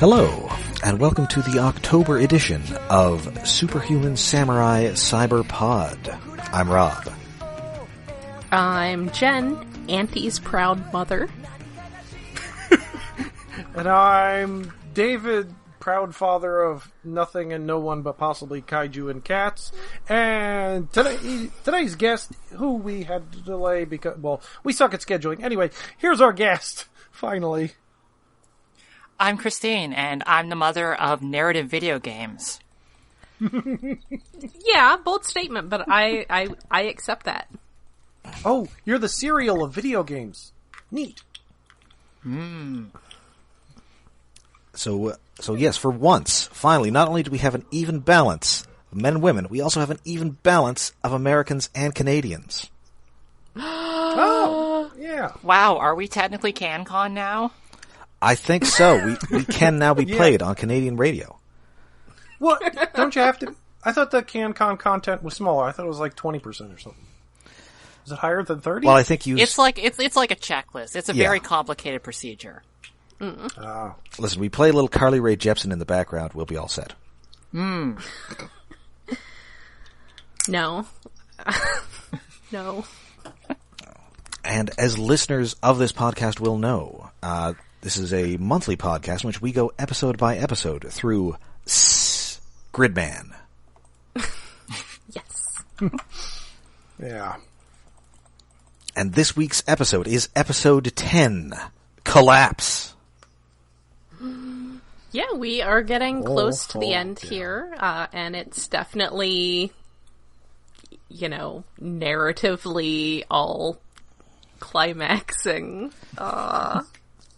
Hello, and welcome to the October edition of Superhuman Samurai Syber Pod. I'm Rob. I'm Jen, Auntie's proud mother. And I'm David, proud father of nothing and no one but possibly kaiju and cats. And today's guest, who we had to delay because, well, we suck at scheduling. Anyway, here's our guest, finally. I'm Christine, and I'm the mother of narrative video games. Yeah, bold statement, but I accept that. Oh, you're the cereal of video games. Neat. So yes, for once, finally, not only do we have an even balance of men and women, we also have an even balance of Americans and Canadians. Oh, yeah. Wow, are we technically CanCon now? I think so. We can now be played on Canadian radio. What? Don't you have to? I thought the CanCon content was smaller. I thought it was like 20% or something. Is it higher than 30? Well, I think It's like a checklist. It's a very complicated procedure. Oh. Listen, we play a little Carly Rae Jepsen in the background, we'll be all set. No. No. And as listeners of this podcast will know, this is a monthly podcast in which we go episode by episode through Gridman. Yes. Yeah. And this week's episode is episode 10, Collapse. Yeah, we are getting close to the end here, and it's definitely, narratively all climaxing.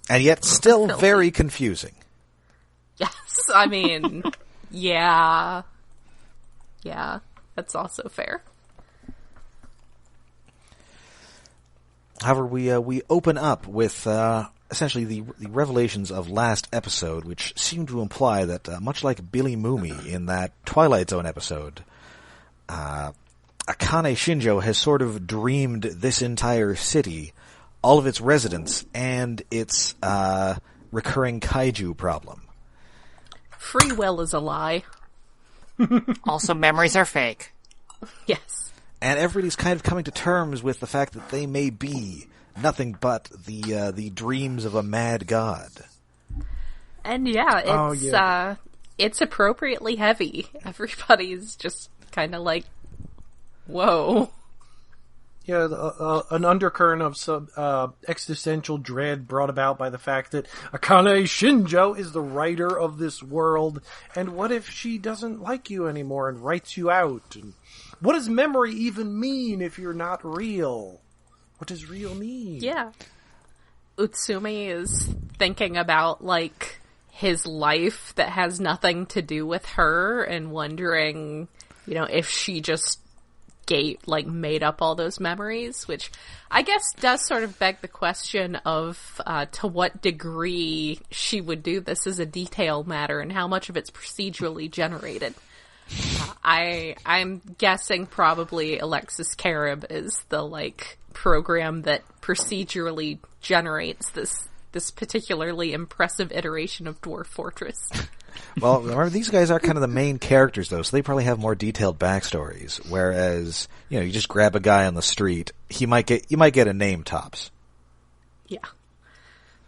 And yet still very confusing. Yes, I mean, yeah, that's also fair. However, we open up with essentially the revelations of last episode, which seem to imply that, much like Billy Moomy in that Twilight Zone episode, Akane Shinjo has sort of dreamed this entire city, all of its residents, and its recurring kaiju problem. Free will is a lie. Also, memories are fake. Yes. And everybody's kind of coming to terms with the fact that they may be nothing but the dreams of a mad god. And it's appropriately heavy. Everybody's just kind of like, whoa. Yeah, an undercurrent of some existential dread brought about by the fact that Akane Shinjo is the writer of this world, and what if she doesn't like you anymore and writes you out? And what does memory even mean if you're not real? What does real mean? Yeah. Utsumi is thinking about, like, his life that has nothing to do with her and wondering, if she just made up all those memories, which I guess does sort of beg the question of to what degree she would do this as a detail matter and how much of it's procedurally generated. I'm guessing probably Alexis Carib is the program that procedurally generates this particularly impressive iteration of Dwarf Fortress. Well, remember, these guys are kind of the main characters, though, so they probably have more detailed backstories, whereas, you just grab a guy on the street, you might get a name tops. Yeah.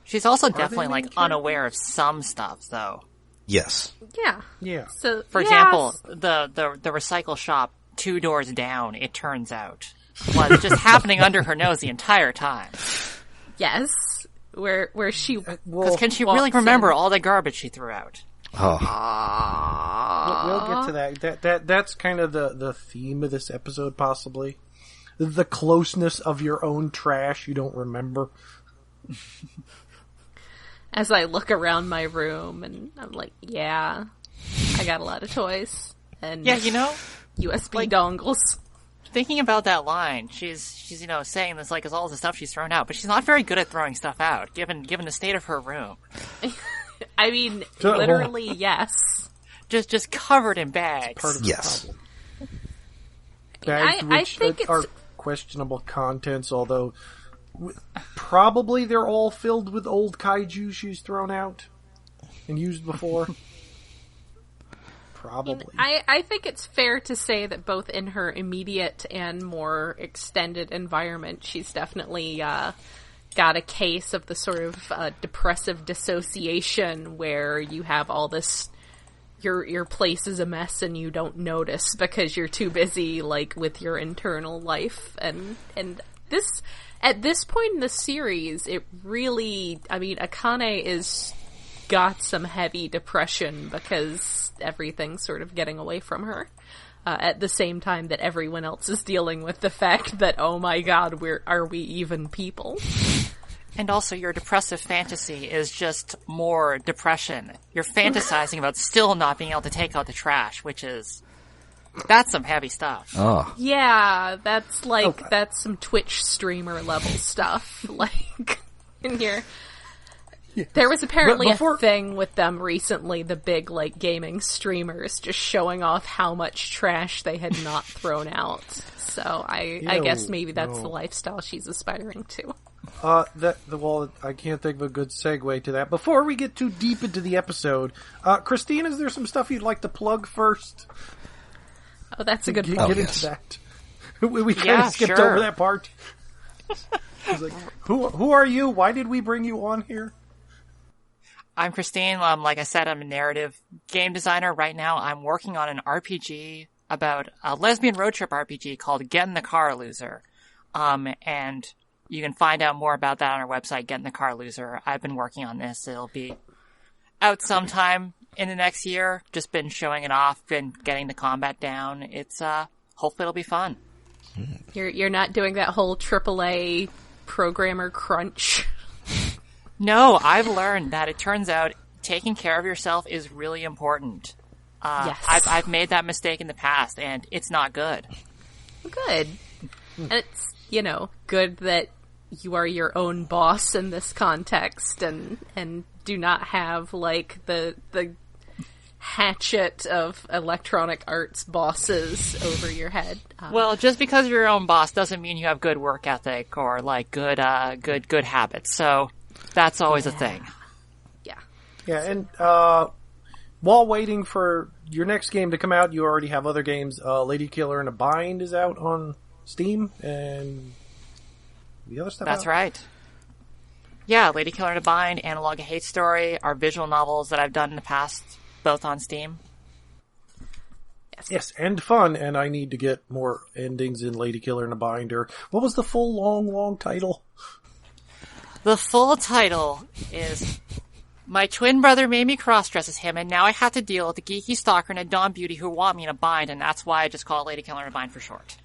She's also definitely, unaware of some stuff, though. Yes. Yeah. Yeah. So, for example, the recycle shop 2 doors down, it turns out, was just happening under her nose the entire time. Yes. Where she... Because can she really remember all the garbage she threw out? Oh. We'll get to that. That's kind of the theme of this episode, possibly. The closeness of your own trash you don't remember. As I look around my room, and I'm like, yeah, I got a lot of toys. And yeah, USB dongles. Thinking about that line, she's saying this is all the stuff she's thrown out, but she's not very good at throwing stuff out, given the state of her room. I mean, literally, yes. Just covered in bags. Part of the yes. problem. Bags I which think are questionable contents, although probably they're all filled with old kaiju she's thrown out. and used before? Probably. I think it's fair to say that both in her immediate and more extended environment, she's definitely got a case of the sort of depressive dissociation where you have all this, your place is a mess and you don't notice because you're too busy, like, with your internal life. And this, at this point in the series, it really, I mean, Akane is got some heavy depression because everything's sort of getting away from her. At the same time that everyone else is dealing with the fact that, oh my god, are we even people? And also, your depressive fantasy is just more depression. You're fantasizing about still not being able to take out the trash, that's some heavy stuff. Oh. Yeah, that's that's some Twitch streamer level stuff. Like, in here. Yes. There was apparently a thing with them recently, the big, like, gaming streamers just showing off how much trash they had not thrown out. So I guess maybe that's the lifestyle she's aspiring to. Well, I can't think of a good segue to that. Before we get too deep into the episode, Christine, is there some stuff you'd like to plug first? Oh, that's a good point. Get into that. We kind of skipped over that part. Like, who are you? Why did we bring you on here? I'm Christine. Like I said, I'm a narrative game designer. Right now, I'm working on an RPG about a lesbian road trip RPG called Get in the Car, Loser. And you can find out more about that on our website, Get in the Car, Loser. I've been working on this. It'll be out sometime in the next year. Just been showing it off, been getting the combat down. It's, hopefully it'll be fun. You're not doing that whole AAA programmer crunch. No, I've learned that it turns out taking care of yourself is really important. Yes. I've made that mistake in the past, and it's not good. Good. And it's, good that you are your own boss in this context and do not have, like, the hatchet of Electronic Arts bosses over your head. Well, just because you're your own boss doesn't mean you have good work ethic or, like, good habits. So that's always a thing. Yeah. Yeah, and while waiting for your next game to come out, you already have other games. Lady Killer in a Bind is out on Steam, and the other stuff. That's right. Yeah, Lady Killer in a Bind, Analog of Hate Story, are visual novels that I've done in the past, both on Steam. Yes, and fun, and I need to get more endings in Lady Killer in a Bind. Or what was the full long title? The full title is My Twin Brother Made Me Cross-Dress as Him, and now I have to deal with a geeky stalker and a Dawn Beauty who want me in a bind, and that's why I just call it Lady Killer in a Bind for short.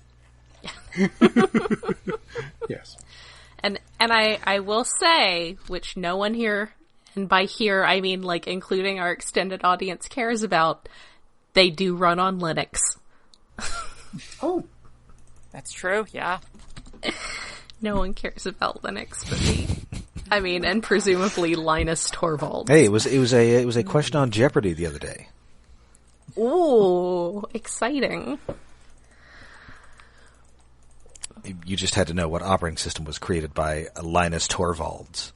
Yes. And I will say, which no one here, and by here I mean, like, including our extended audience, cares about, they do run on Linux. Oh. That's true, yeah. No one cares about Linux but me. I mean, and presumably Linus Torvalds. Hey, it was a question on Jeopardy the other day. Ooh, exciting. You just had to know what operating system was created by Linus Torvalds.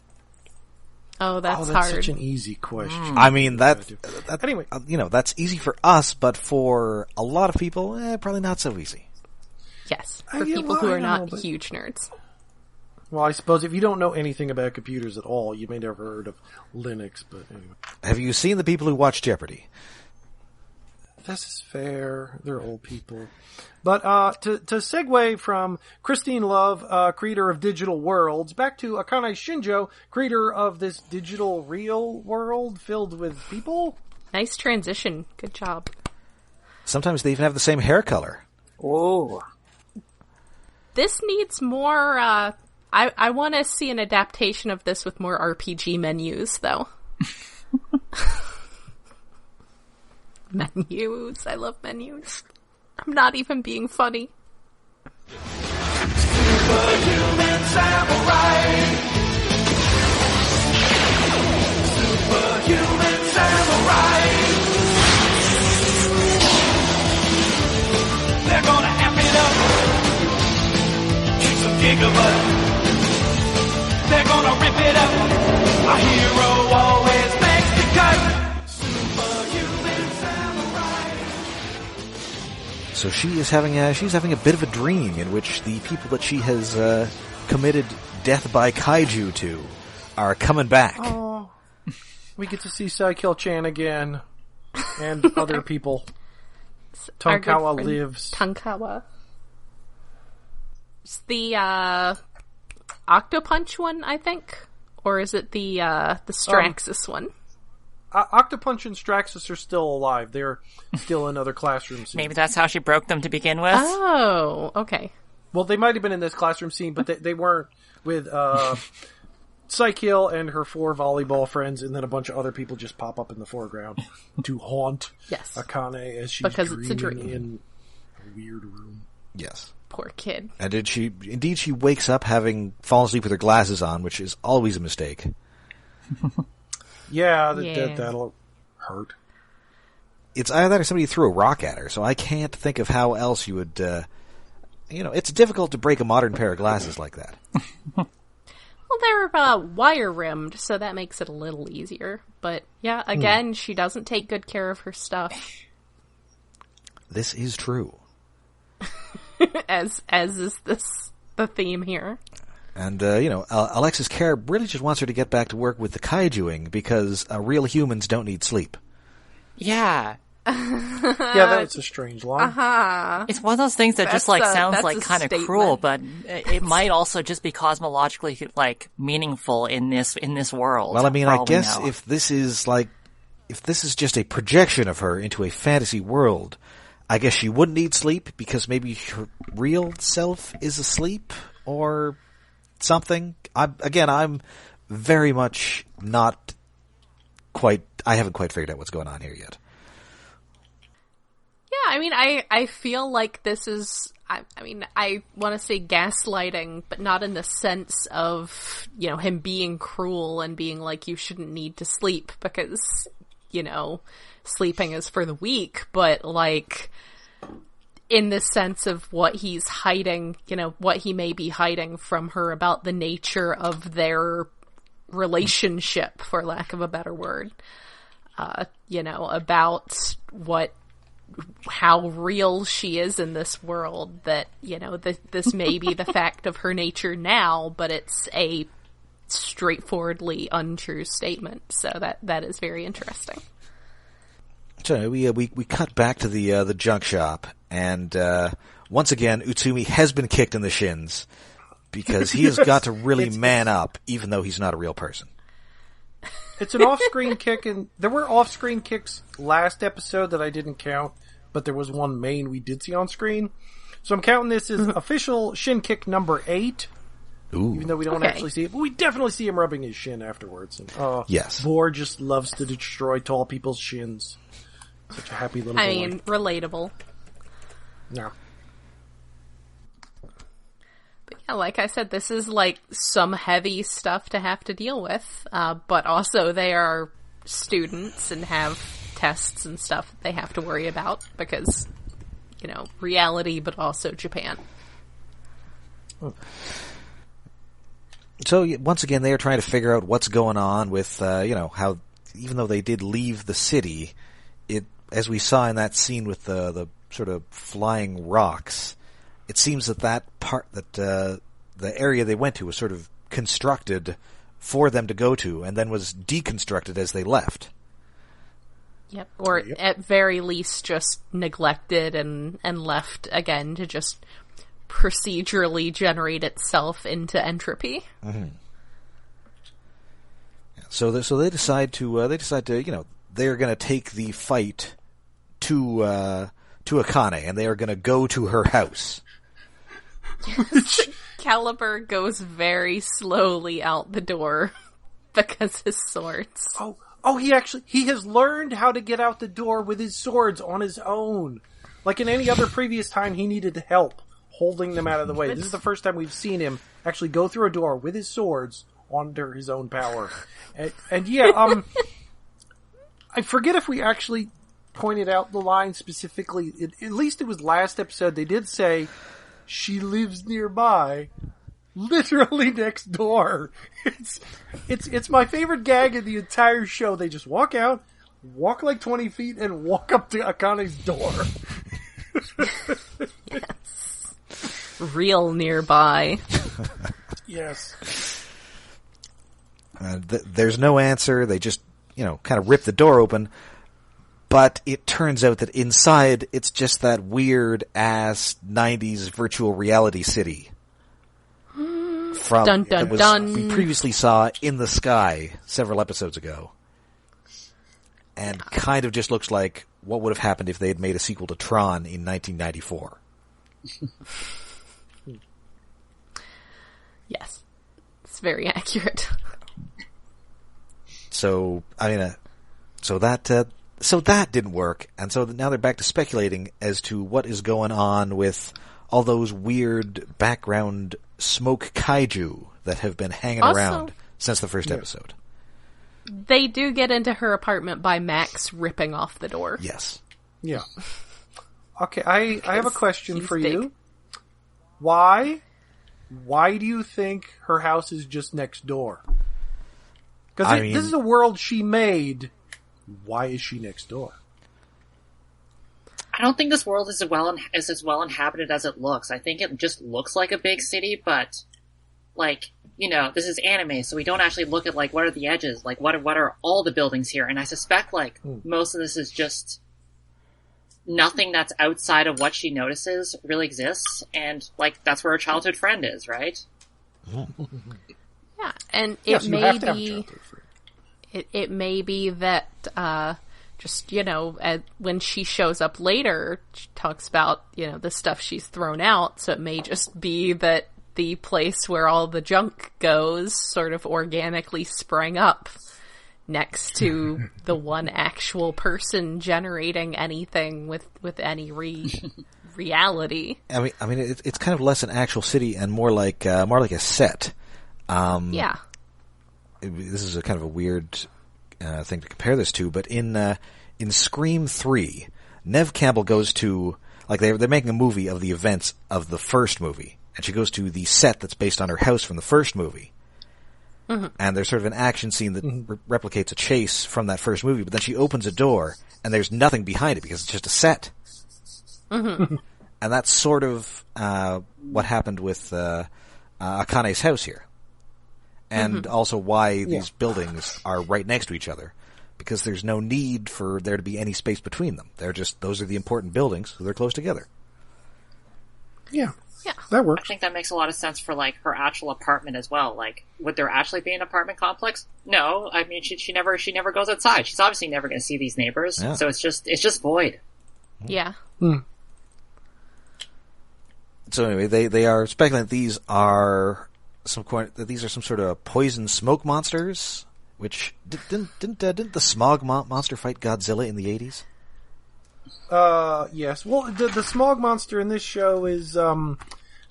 Oh, that's hard. That's such an easy question. I mean, that anyway, that's easy for us, but for a lot of people, probably not so easy. Yes, for people who are not huge nerds. Well, I suppose if you don't know anything about computers at all, you may never heard of Linux, but anyway. Have you seen the people who watch Jeopardy? This is fair. They're old people. But to segue from Christine Love, creator of Digital Worlds, back to Akane Shinjo, creator of this digital real world filled with people. Nice transition. Good job. Sometimes they even have the same hair color. Oh. This needs more, I want to see an adaptation of this with more RPG menus, though. Menus. I love menus. I'm not even being funny. Superhuman samurai. Superhuman samurai. They're gonna amp it up. Kick some gigabutt. They're gonna rip it up. A hero always makes the cut. So she's having a bit of a dream in which the people that she has committed death by kaiju to are coming back. Oh, we get to see Saikil-chan again, and other people. Our good Tonkawa friend lives. Tonkawa. It's the Octopunch one, I think, or is it the Straxus one? Octopunch and Straxus are still alive. They're still in other classroom scenes. Maybe that's how she broke them to begin with. Oh, okay. Well, they might have been in this classroom scene, but they weren't with Saikil and her 4 volleyball friends, and then a bunch of other people just pop up in the foreground to haunt Yes. Akane as she's Because it's a dreaming dream. in a weird room. Yes. Poor kid. And she wakes up having fallen asleep with her glasses on, which is always a mistake. Yeah, Yeah. that'll hurt. It's either that or somebody threw a rock at her, so I can't think of how else you would, it's difficult to break a modern pair of glasses like that. Well, they're wire-rimmed, so that makes it a little easier. But, yeah, again, she doesn't take good care of her stuff. This is true. as is the theme here. And, Alexis Kerr really just wants her to get back to work with the kaijuing because real humans don't need sleep. Yeah. Yeah, that's a strange line. It's one of those things that just sounds that's like a kind of statement. cruel, but it might also just be cosmologically meaningful in this world. Well, I mean, for I all we guess know. if this is just a projection of her into a fantasy world, I guess she wouldn't need sleep because maybe her real self is asleep or something. I'm very much not quite. I haven't quite figured out what's going on here yet. Yeah, I mean, I feel like this is, I want to say gaslighting, but not in the sense of, him being cruel and being like, you shouldn't need to sleep because, sleeping is for the weak, but like, in the sense of what he's hiding, what he may be hiding from her about the nature of their relationship, for lack of a better word. About how real she is in this world, that, this may be the fact of her nature now, but it's a straightforwardly untrue statement. So that is very interesting. So we cut back to the junk shop, and once again, Utsumi has been kicked in the shins because he has got to really man up, even though he's not a real person. It's an off-screen kick, and there were off-screen kicks last episode that I didn't count, but there was one main we did see on screen. So I'm counting this as official shin kick number 8, Ooh. even though we don't actually see it. But we definitely see him rubbing his shin afterwards. And, Yes. Vor just loves to destroy tall people's shins. Such a happy little boy. I mean, relatable. No. But yeah, like I said, this is like some heavy stuff to have to deal with, but also they are students and have tests and stuff that they have to worry about because, reality, but also Japan. So once again, they are trying to figure out what's going on with, how even though they did leave the city, as we saw in that scene with the sort of flying rocks, it seems that the area they went to was sort of constructed for them to go to and then was deconstructed as they left. Yep. Or at very least just neglected and left again to just procedurally generate itself into entropy. Mm-hmm. So they decide to they're going to take the fight to Akane, and they are going to go to her house. Caliber goes very slowly out the door because his swords. Oh, he has learned how to get out the door with his swords on his own. Like in any other previous time, he needed help holding them out of the way. This is the first time we've seen him actually go through a door with his swords under his own power. And yeah, I forget if we actually pointed out the line specifically. At least it was last episode. They did say she lives nearby, literally next door. It's my favorite gag in the entire show. They just walk out, walk like 20 feet, and walk up to Akane's door. Yes. Real nearby. Yes. There's no answer. They just, kind of rip the door open. But it turns out that inside, it's just that weird-ass 90s virtual reality city. Dun, dun, dun. We previously saw In the Sky several episodes ago. And kind of just looks like what would have happened if they had made a sequel to Tron in 1994. Yes. It's very accurate. So that didn't work, and so now they're back to speculating as to what is going on with all those weird background smoke kaiju that have been hanging around since the first episode. They do get into her apartment by Max ripping off the door. Yes. Yeah. Okay, I have a question for big. you. Why do you think her house is just next door? Because this is a world she made. Why is she next door? I don't think this world is as well inhabited as it looks. I think it just looks like a big city, but this is anime, so we don't actually look at what are the edges, what are all the buildings here, and I suspect most of this is just nothing that's outside of what she notices really exists, and that's where her childhood friend is, right? Yeah, and Yes, you have to have a childhood friend. It may be that, when she shows up later, she talks about, the stuff she's thrown out, so it may just be that the place where all the junk goes sort of organically sprang up next to the one actual person generating anything with any reality. I mean, it's kind of less an actual city and more like a set. Yeah. This is a kind of a weird thing to compare this to, but in Scream 3, Neve Campbell goes to they're making a movie of the events of the first movie, and she goes to the set that's based on her house from the first movie. Mm-hmm. And there's sort of an action scene that replicates a chase from that first movie, but then she opens a door and there's nothing behind it because it's just a set. Mm-hmm. And that's sort of what happened with Akane's house here. And also why these buildings are right next to each other, because there's no need for there to be any space between them. Those are the important buildings, so they're close together. Yeah, that works. I think that makes a lot of sense for her actual apartment as well. Would there actually be an apartment complex? No, I mean she never goes outside. She's obviously never going to see these neighbors, so it's just void. Yeah. So anyway, they are speculating that these are some sort of poison smoke monsters. Which didn't the smog monster fight Godzilla in the 80s? Yes. Well, the smog monster in this show is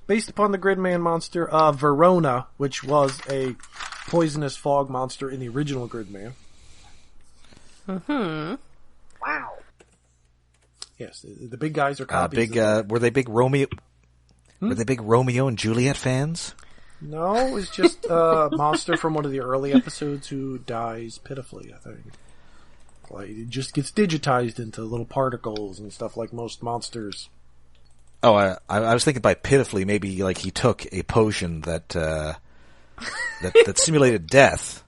based upon the Gridman monster Verona, which was a poisonous fog monster in the original Gridman. Mm-hmm. Wow. Yes, the big guys are copies. Were they big Romeo? Were they big Romeo and Juliet fans? No, it was just a monster from one of the early episodes who dies pitifully, I think. It just gets digitized into little particles and stuff like most monsters. Oh, I was thinking by pitifully, maybe he took a potion that that simulated death,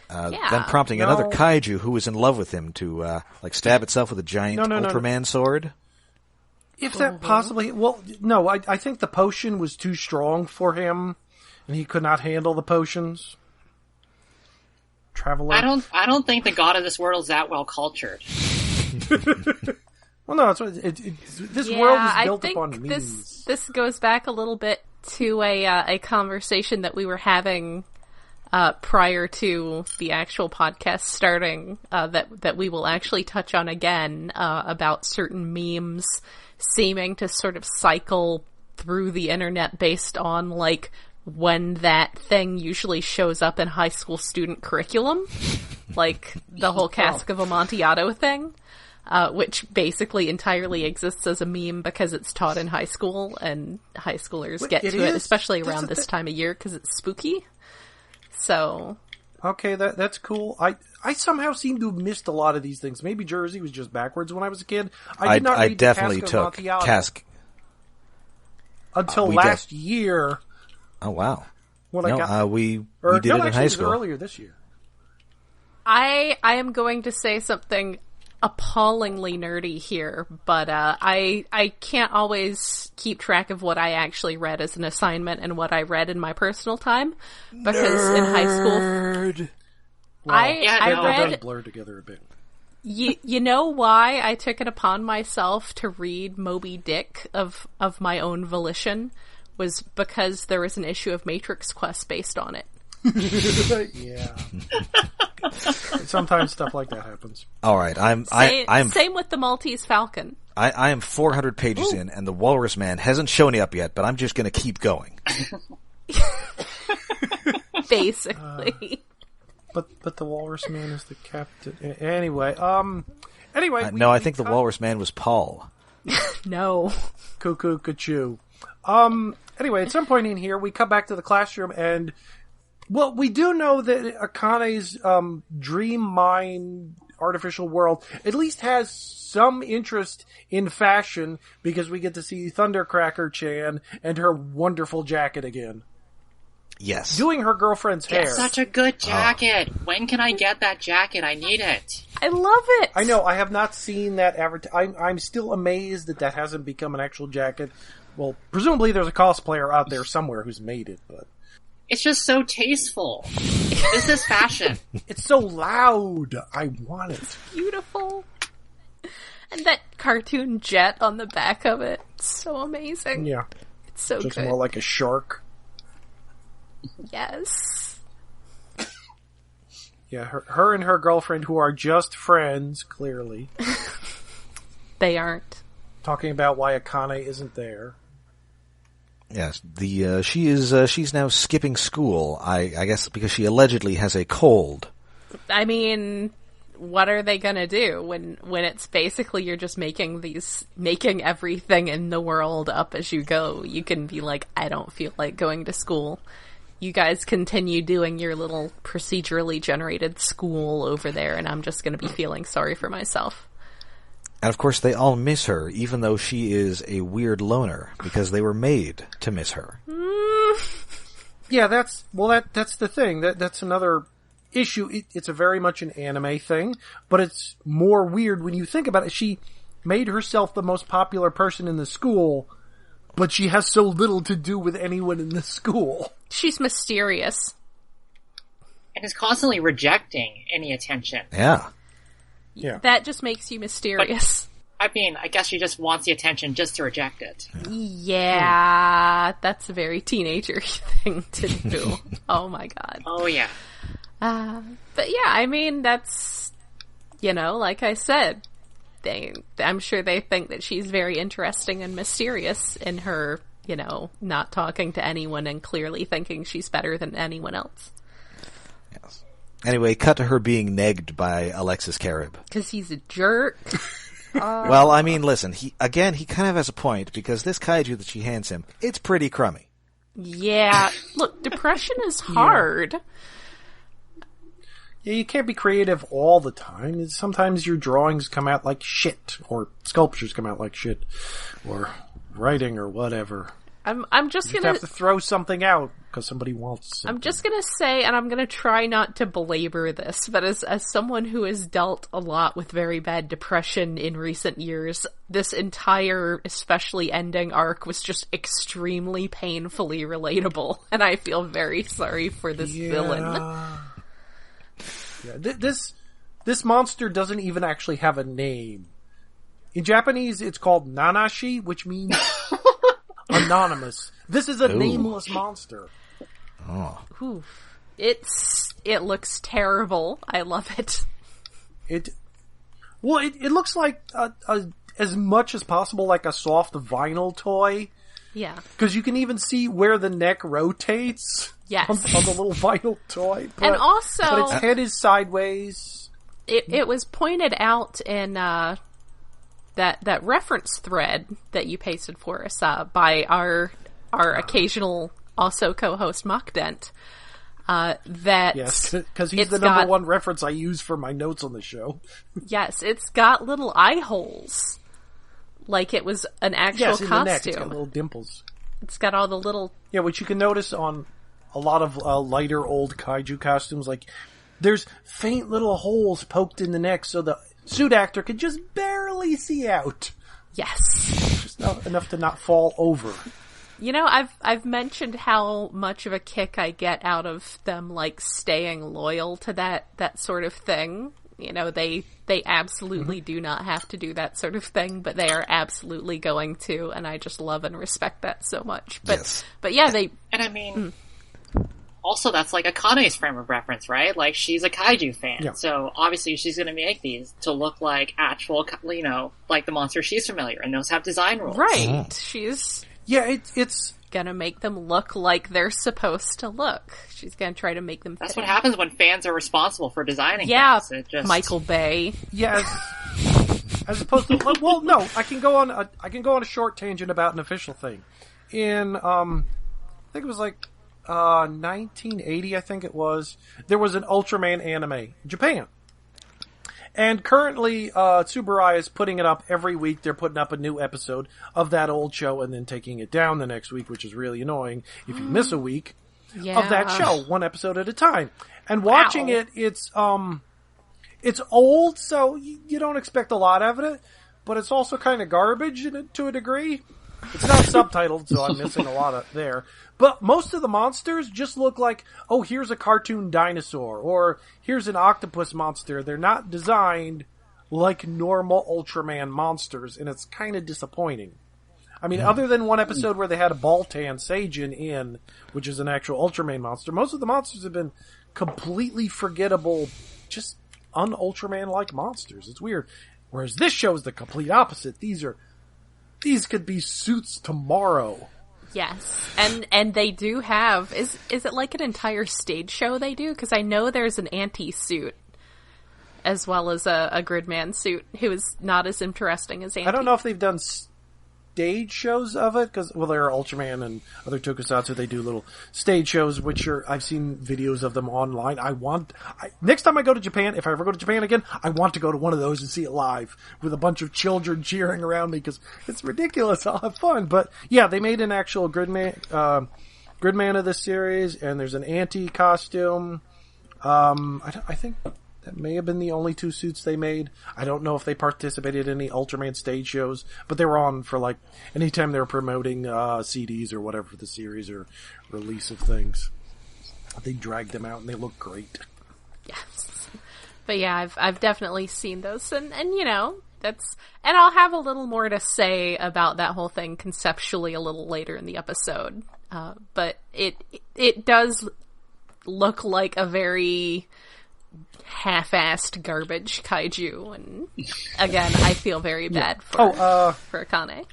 then prompting another kaiju who was in love with him to stab itself with a giant Ultraman sword. If that possibly... Well, no, I think the potion was too strong for him, and he could not handle the potions. Traveler. I don't think the god of this world is that well cultured. Well, no, this world is built upon memes. This goes back a little bit to a conversation that we were having prior to the actual podcast starting, that we will actually touch on again, about certain memes seeming to sort of cycle through the internet based on when that thing usually shows up in high school student curriculum, the whole Cask of Amontillado thing, which basically entirely exists as a meme because it's taught in high school and high schoolers get to it, especially around this time of year because it's spooky. So Okay, that's cool. I somehow seem to have missed a lot of these things. Maybe Jersey was just backwards when I was a kid. I did not I read definitely Cask of took Amontillado Cask. until last year Oh, wow. when No, I got... we or, did no, it in actually, high it was school. earlier this year. I am going to say something appallingly nerdy here, but I can't always keep track of what I actually read as an assignment and what I read in my personal time, because in high school I That read does blur together a bit. you know why I took it upon myself to read Moby Dick of my own volition was because there was an issue of Matrix Quest based on it. Yeah. Sometimes stuff like that happens. All right, I'm Same with the Maltese Falcon. I am 400 pages in, and the Walrus Man hasn't shown up yet. But I'm just going to keep going. Basically. But the Walrus Man is the captain. Anyway, No, I think the Walrus Man was Paul. No. Cuckoo, cachoo. Anyway, at some point in here, we come back to the classroom, and well, we do know that Akane's dream mind artificial world at least has some interest in fashion because we get to see Thundercracker-chan and her wonderful jacket again. Yes. Doing her girlfriend's hair. It's such a good jacket. When can I get that jacket? I need it. I love it. I know, I have not seen that I'm still amazed that hasn't become an actual jacket. Well, presumably there's a cosplayer out there somewhere who's made it, but... It's just so tasteful. This is fashion. It's so loud. I want it. Beautiful. And that cartoon jet on the back of it. It's so amazing. Yeah. It's so Just good. more like a shark. Yes. Yeah, her and her girlfriend, who are just friends, clearly, They aren't. talking about why Akane isn't there. Yes, she's now skipping school. I guess because she allegedly has a cold. I mean, what are they gonna do when it's basically you're just making everything in the world up as you go? You can be like, I don't feel like going to school. You guys continue doing your little procedurally generated school over there, and I'm just gonna be feeling sorry for myself. And of course, they all miss her, even though she is a weird loner, because they were made to miss her. Yeah, that's the thing. That's another issue. It's a very much an anime thing, but it's more weird when you think about it. She made herself the most popular person in the school, but she has so little to do with anyone in the school. She's mysterious. And is constantly rejecting any attention. Yeah. Yeah. That just makes you mysterious. I mean, I guess she just wants the attention just to reject it. Yeah, that's a very teenager thing to do. Oh my god. Oh, yeah. But yeah, I mean, that's, like I said, I'm sure they think that she's very interesting and mysterious in her, not talking to anyone and clearly thinking she's better than anyone else. Yes. Anyway, cut to her being negged by Alexis Carib. Because he's a jerk. Well, I mean, listen, he kind of has a point, because this kaiju that she hands him, it's pretty crummy. Yeah. Look, depression is hard. Yeah, you can't be creative all the time. Sometimes your drawings come out like shit, or sculptures come out like shit, or writing or whatever. I'm just You gonna have to throw something out because somebody wants something. I'm just gonna say, and I'm gonna try not to belabor this, but as someone who has dealt a lot with very bad depression in recent years, this entire, especially ending arc, was just extremely painfully relatable, and I feel very sorry for this villain. Yeah, this monster doesn't even actually have a name. In Japanese, it's called Nanashi, which means anonymous. This is a nameless monster. Oh. Oof. It looks terrible. I love it. It looks like as much as possible like a soft vinyl toy. Yeah. Because you can even see where the neck rotates. Yes. On the little vinyl toy. And also, but its head is sideways. It was pointed out in that reference thread that you pasted for us by our occasional also co-host Mockdent. that Yes, because he's it's the number got- one reference I use for my notes on the show. Yes, it's got little eye holes. Like it was an actual Yes, in costume. the neck, it's got little dimples. It's got all the little... Yeah, which you can notice on a lot of lighter old kaiju costumes. Like, there's faint little holes poked in the neck so the suit actor can just barely see out. Yes. Just enough to not fall over. You know, I've mentioned how much of a kick I get out of them, like, staying loyal to that sort of thing. You know, they absolutely do not have to do that sort of thing, but they are absolutely going to, and I just love and respect that so much. But, Yes. but yeah, they... And I mean, also that's like Akane's frame of reference, right? Like, she's a kaiju fan, Yeah. so obviously she's going to make these to look like actual, you know, like the monster she's familiar and knows have design rules. Right. She's Yeah, it's... gonna make them look like they're supposed to look. She's gonna try to make them That's fit what in. happens when fans are responsible for designing Yeah, things. It just... Michael Bay. Yeah, as opposed to... Well, no, I can go on a short tangent about an official thing. In, I think it was like 1980, I think it was, there was an Ultraman anime in Japan. And currently, Tsuburaya is putting it up every week. They're putting up a new episode of that old show and then taking it down the next week, which is really annoying if you miss a week Yeah. of that show, one episode at a time. And watching Wow. it's old, so you don't expect a lot of it, but it's also kind of garbage to a degree. It's not subtitled, so I'm missing a lot of there. But most of the monsters just look like, oh, here's a cartoon dinosaur, or here's an octopus monster. They're not designed like normal Ultraman monsters, and it's kind of disappointing. I mean, other than one episode where they had a Baltan Seijin in, which is an actual Ultraman monster, most of the monsters have been completely forgettable, just un-Ultraman-like monsters. It's weird. Whereas this show is the complete opposite. These could be suits tomorrow. Yes, and they do have is it like an entire stage show they do? Because I know there's an anti-suit as well as a Gridman suit who is not as interesting as anti. I don't know if they've done stage shows of it, because, well, there are Ultraman and other tokusatsu, they do little stage shows, which are, I've seen videos of them online. Next time I go to Japan, if I ever go to Japan again, I want to go to one of those and see it live with a bunch of children cheering around me, because it's ridiculous. I'll have fun. But yeah, they made an actual Gridman of this series, and there's an anti-costume. I think that may have been the only two suits they made. I don't know if they participated in any Ultraman stage shows, but they were on for, like, anytime they were promoting CDs or whatever for the series or release of things. They dragged them out and they look great. Yes, but yeah, I've definitely seen those, and you know that's, and I'll have a little more to say about that whole thing conceptually a little later in the episode. But it does look like a very half-assed garbage kaiju, and again, I feel very bad for Akane.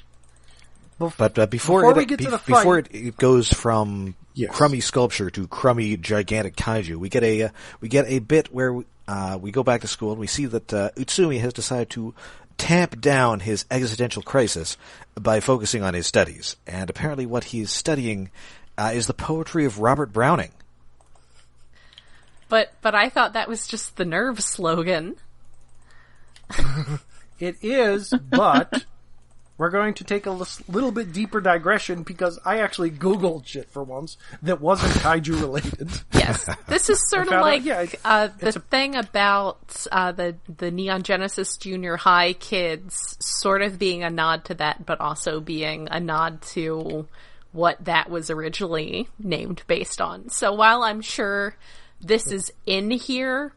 But before we get to the fight, before it goes from Yes. crummy sculpture to crummy gigantic kaiju, we get a bit where we go back to school and we see that Utsumi has decided to tamp down his existential crisis by focusing on his studies, and apparently what he's studying is the poetry of Robert Browning. But I thought that was just the Nerve slogan. It is, but we're going to take a little bit deeper digression, because I actually Googled shit for once that wasn't kaiju related. Yes, this is sort of found like out, the thing about the Neon Genesis Junior High kids sort of being a nod to that, but also being a nod to what that was originally named based on. So while I'm sure this is in here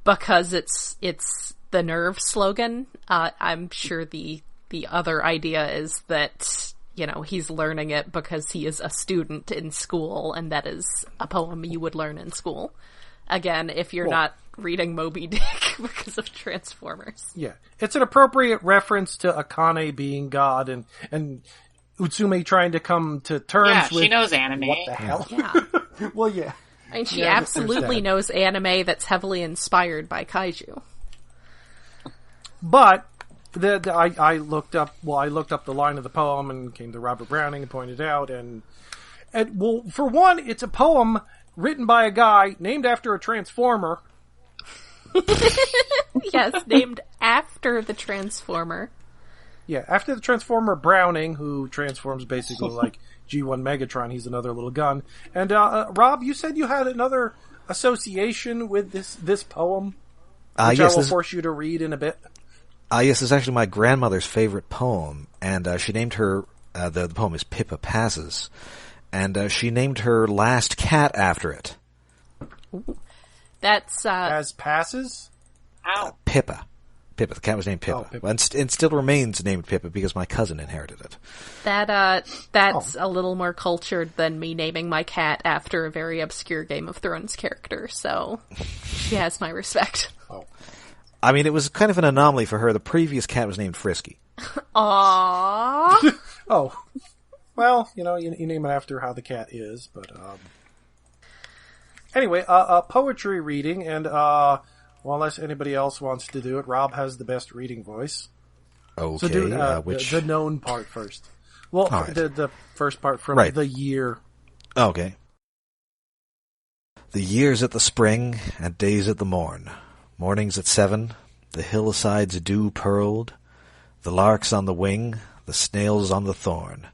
because it's the Nerve slogan, I'm sure the other idea is that, you know, he's learning it because he is a student in school, and that is a poem you would learn in school. Again, if you're not reading Moby Dick because of Transformers. Yeah. It's an appropriate reference to Akane being God and Utsume trying to come to terms Yeah, with... she knows anime. What the hell? Yeah. Well, yeah. I mean, she Yeah, there's absolutely that. knows anime that's heavily inspired by kaiju. But I looked up the line of the poem and came to Robert Browning and pointed out, and well, for one, it's a poem written by a guy named after a Transformer. Yes, named after the Transformer. Yeah, after the Transformer Browning, who transforms basically like G1 Megatron. He's another little gun. And Rob, you said you had another association with this poem, which yes, I will force you to read in a bit. Yes, it's actually my grandmother's favorite poem, and she named her, the poem is Pippa Passes, and she named her last cat after it. That's, As passes? Ow. Pippa. Pippa, the cat was named Pippa. Oh, Pippa. And still remains named Pippa because my cousin inherited it. that's a little more cultured than me naming my cat after a very obscure Game of Thrones character, so she has my respect. Oh. I mean, it was kind of an anomaly for her. The previous cat was named Frisky. Aww. Oh. Well, you name it after how the cat is, but, Anyway, poetry reading, and, well, unless anybody else wants to do it, Rob has the best reading voice. Okay, So do which... the known part first. Well, right. the first part from Right. the year. Okay. The years at the spring, and days at the morn. Mornings at 7, the hillsides dew pearled, the larks on the wing, the snails on the thorn.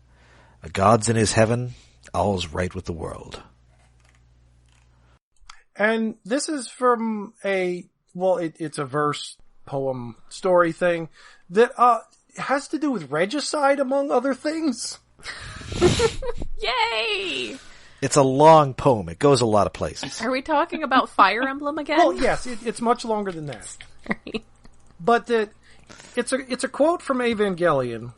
A God's in his heaven, all's right with the world. And this is from it's a verse, poem, story thing that has to do with regicide, among other things. Yay! It's a long poem. It goes a lot of places. Are we talking about Fire Emblem again? Well, yes, it's much longer than that. Sorry. But it's a quote from Evangelion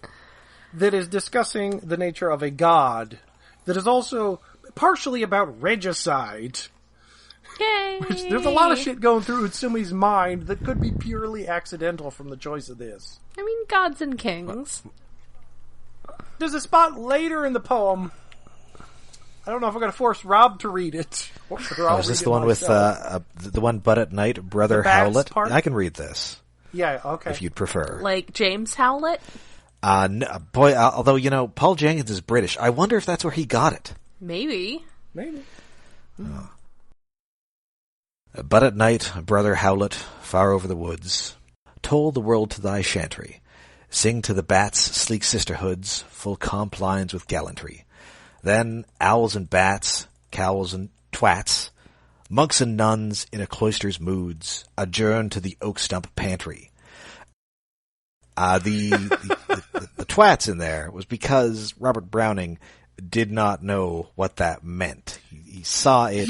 that is discussing the nature of a god that is also partially about regicide. Yay! There's a lot of shit going through Utsumi's mind that could be purely accidental from the choice of this. I mean, gods and kings. There's a spot later in the poem. I don't know if I'm going to force Rob to read it. Is this the one with the one but at night, Brother The bats Howlett? part? I can read this Yeah, okay. if you'd prefer. Like James Howlett? Boy, although Paul Jenkins is British, I wonder if that's where he got it. Maybe. Maybe. But at night, Brother Howlett, far over the woods, toll the world to thy chantry. Sing to the bats' sleek sisterhoods, full complines with gallantry. Then owls and bats, cowls and twats, monks and nuns in a cloister's moods, adjourn to the oak stump pantry. The twats in there was because Robert Browning did not know what that meant. He saw it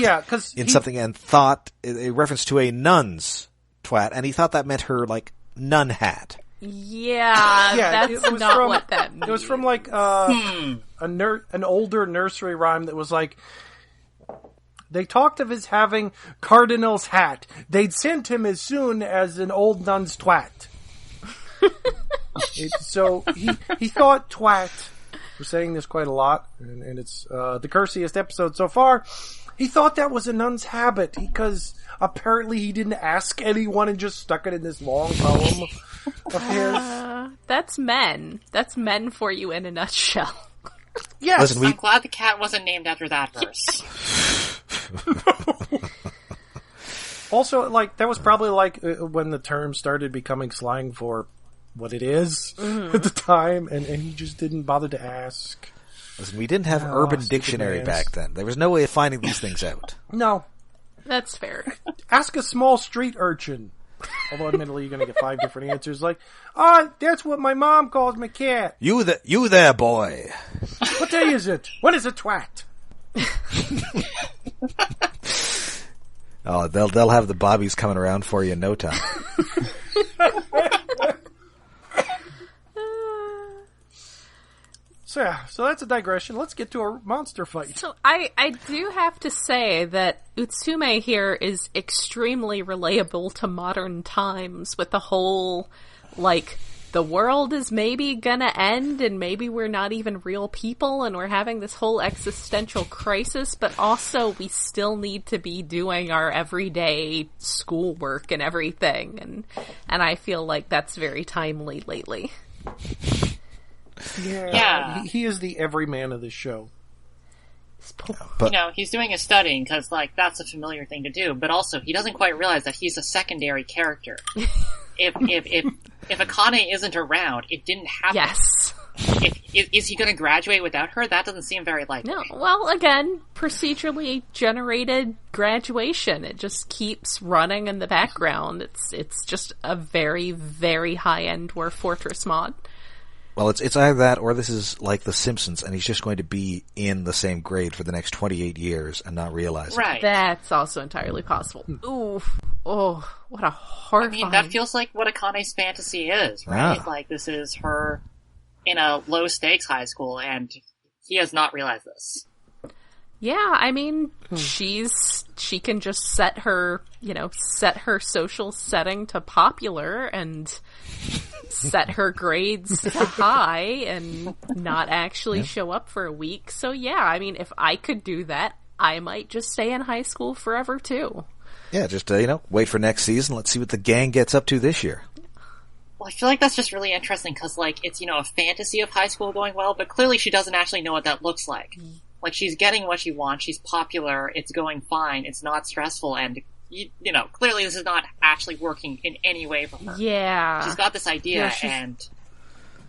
in something and thought a reference to a nun's twat, and he thought that meant her, like, nun hat. Yeah, that's not what that means. It was from like an older nursery rhyme that was like, they talked of his having cardinal's hat. They'd sent him as soon as an old nun's twat. So he thought twat. We're saying this quite a lot, and it's the cursiest episode so far. He thought that was a nun's habit because apparently he didn't ask anyone and just stuck it in this long poem of his. That's men. That's men for you in a nutshell. Yes. Listen, I'm glad the cat wasn't named after that verse. Also, like, that was probably like when the term started becoming slang for what it is at the time, and he just didn't bother to ask. Listen, we didn't have Urban Dictionary back then. There was no way of finding these things out. No. That's fair. Ask a small street urchin. Although, admittedly, you're going to get 5 different answers. Like, that's what my mom calls my cat. You there, boy. What day is it? When is it twat? Oh, they'll have the bobbies coming around for you in no time. So that's a digression. Let's get to a monster fight. So I do have to say that Utsume here is extremely relatable to modern times with the whole, like, the world is maybe gonna end and maybe we're not even real people and we're having this whole existential crisis, but also we still need to be doing our everyday schoolwork and everything. And I feel like that's very timely lately. Yeah. He is the everyman of this show. But he's doing his studying because, like, that's a familiar thing to do, but also he doesn't quite realize that he's a secondary character. If Akane isn't around, it didn't happen. Yes. Is he going to graduate without her? That doesn't seem very likely. No. Well, again, procedurally generated graduation. It just keeps running in the background. It's just a very, very high-end Dwarf Fortress mod. well, it's either that or this is like The Simpsons, and he's just going to be in the same grade for the next 28 years and not realize it. Right. That's also entirely possible. Ooh. Oh, what a I horrifying... mean, that feels like what Akane's fantasy is, right? Ah. Like, this is her in a low-stakes high school, and he has not realized this. Yeah, I mean, she can just set her social setting to popular and set her grades to high and not actually show up for a week. So yeah, I mean, if I could do that, I might just stay in high school forever too. Yeah, just, wait for next season. Let's see what the gang gets up to this year. Well, I feel like that's just really interesting because, like, it's, a fantasy of high school going well, but clearly she doesn't actually know what that looks like. Like, she's getting what she wants, she's popular, it's going fine, it's not stressful, and, clearly this is not actually working in any way for her. Yeah. She's got this idea, and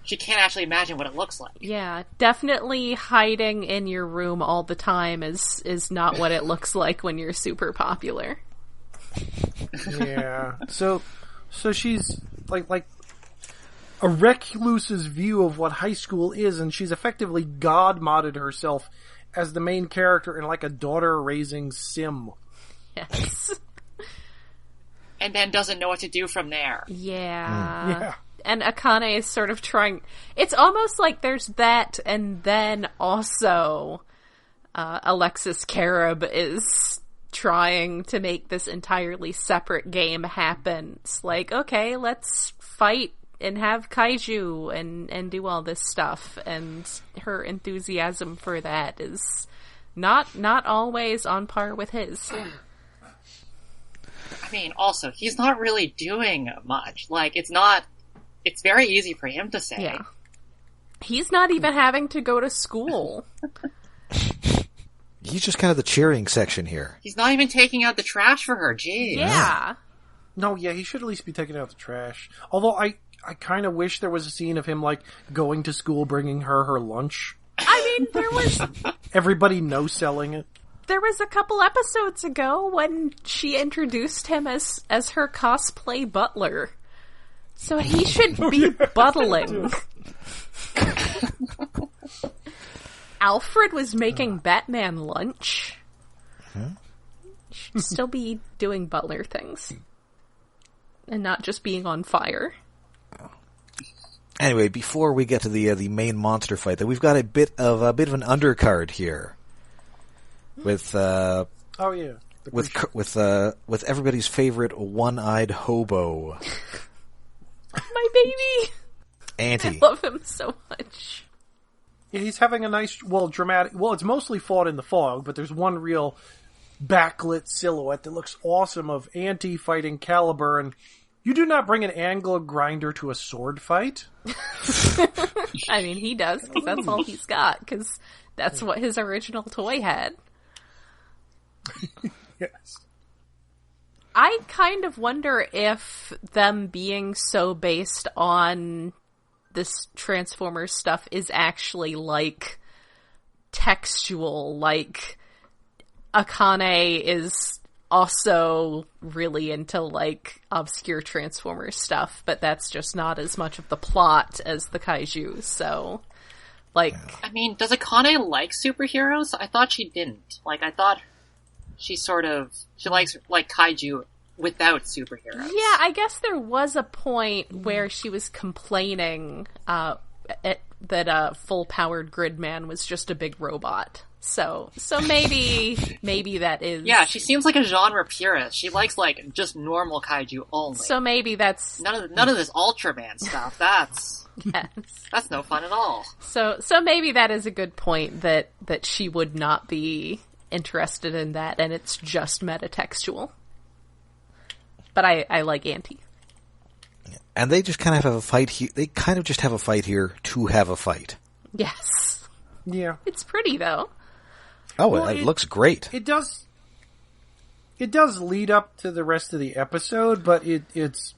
she can't actually imagine what it looks like. Yeah, definitely hiding in your room all the time is not what it looks like when you're super popular. Yeah. So she's like a recluse's view of what high school is, and she's effectively god-modded herself as the main character in like a daughter-raising sim. Yes. And then doesn't know what to do from there. Yeah. Yeah. And Akane is sort of trying... It's almost like there's that, and then also Alexis Carib is trying to make this entirely separate game happen. It's like, okay, let's fight and have kaiju and do all this stuff, and her enthusiasm for that is not always on par with his. I mean, also, he's not really doing much. Like, it's very easy for him to say. Yeah. He's not even having to go to school. He's just kind of the cheering section here. He's not even taking out the trash for her, geez. Yeah. No, yeah, he should at least be taking out the trash. Although I kind of wish there was a scene of him, like, going to school, bringing her lunch. I mean, Everybody no-selling it. there was a couple episodes ago when she introduced him as her cosplay butler. So he should be buttling. Alfred was making Batman lunch. Should still be doing butler things. And not just being on fire. Anyway, before we get to the main monster fight, we've got a bit of an undercard here with Oh yeah, with everybody's favorite one-eyed hobo, My baby! Auntie. I love him so much. yeah, he's having a nice, dramatic. Well, it's mostly fought in the fog, but there's one real backlit silhouette that looks awesome of Auntie fighting Caliber, and you do not bring an angle grinder to a sword fight. I mean, he does, because that's all he's got, because that's what his original toy had. Yes. I kind of wonder if them being so based on this Transformers stuff is actually, like, textual, like, Akane is also really into, like, obscure Transformers stuff, but that's just not as much of the plot as the kaiju, so, like... I mean, does Akane like superheroes? I thought she didn't. Like, I thought she likes, like, kaiju without superheroes. Yeah, I guess there was a point where she was complaining that a full-powered Gridman was just a big robot. So maybe that is... Yeah, she seems like a genre purist. She likes, like, just normal kaiju only. So maybe that's... None of this Ultraman stuff. That's no fun at all. So maybe that is a good point that she would not be interested in that, and it's just metatextual. But I like Auntie. And they just kind of have a fight here. They kind of just have a fight here to have a fight. Yes. Yeah. It's pretty, though. Oh, Well, it looks great. It does lead up to the rest of the episode, but it's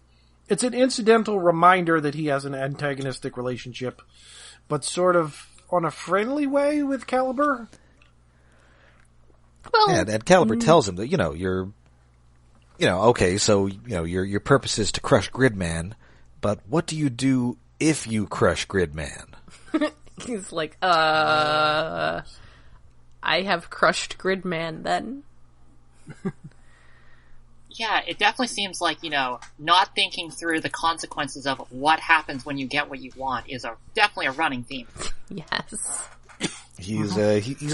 an incidental reminder that he has an antagonistic relationship, but sort of on a friendly way with Caliber. Well, Yeah, and Caliber tells him that, okay, so, your purpose is to crush Gridman, but what do you do if you crush Gridman? he's like, I have crushed Gridman then. Yeah, it definitely seems like, not thinking through the consequences of what happens when you get what you want is definitely a running theme. Yes. He's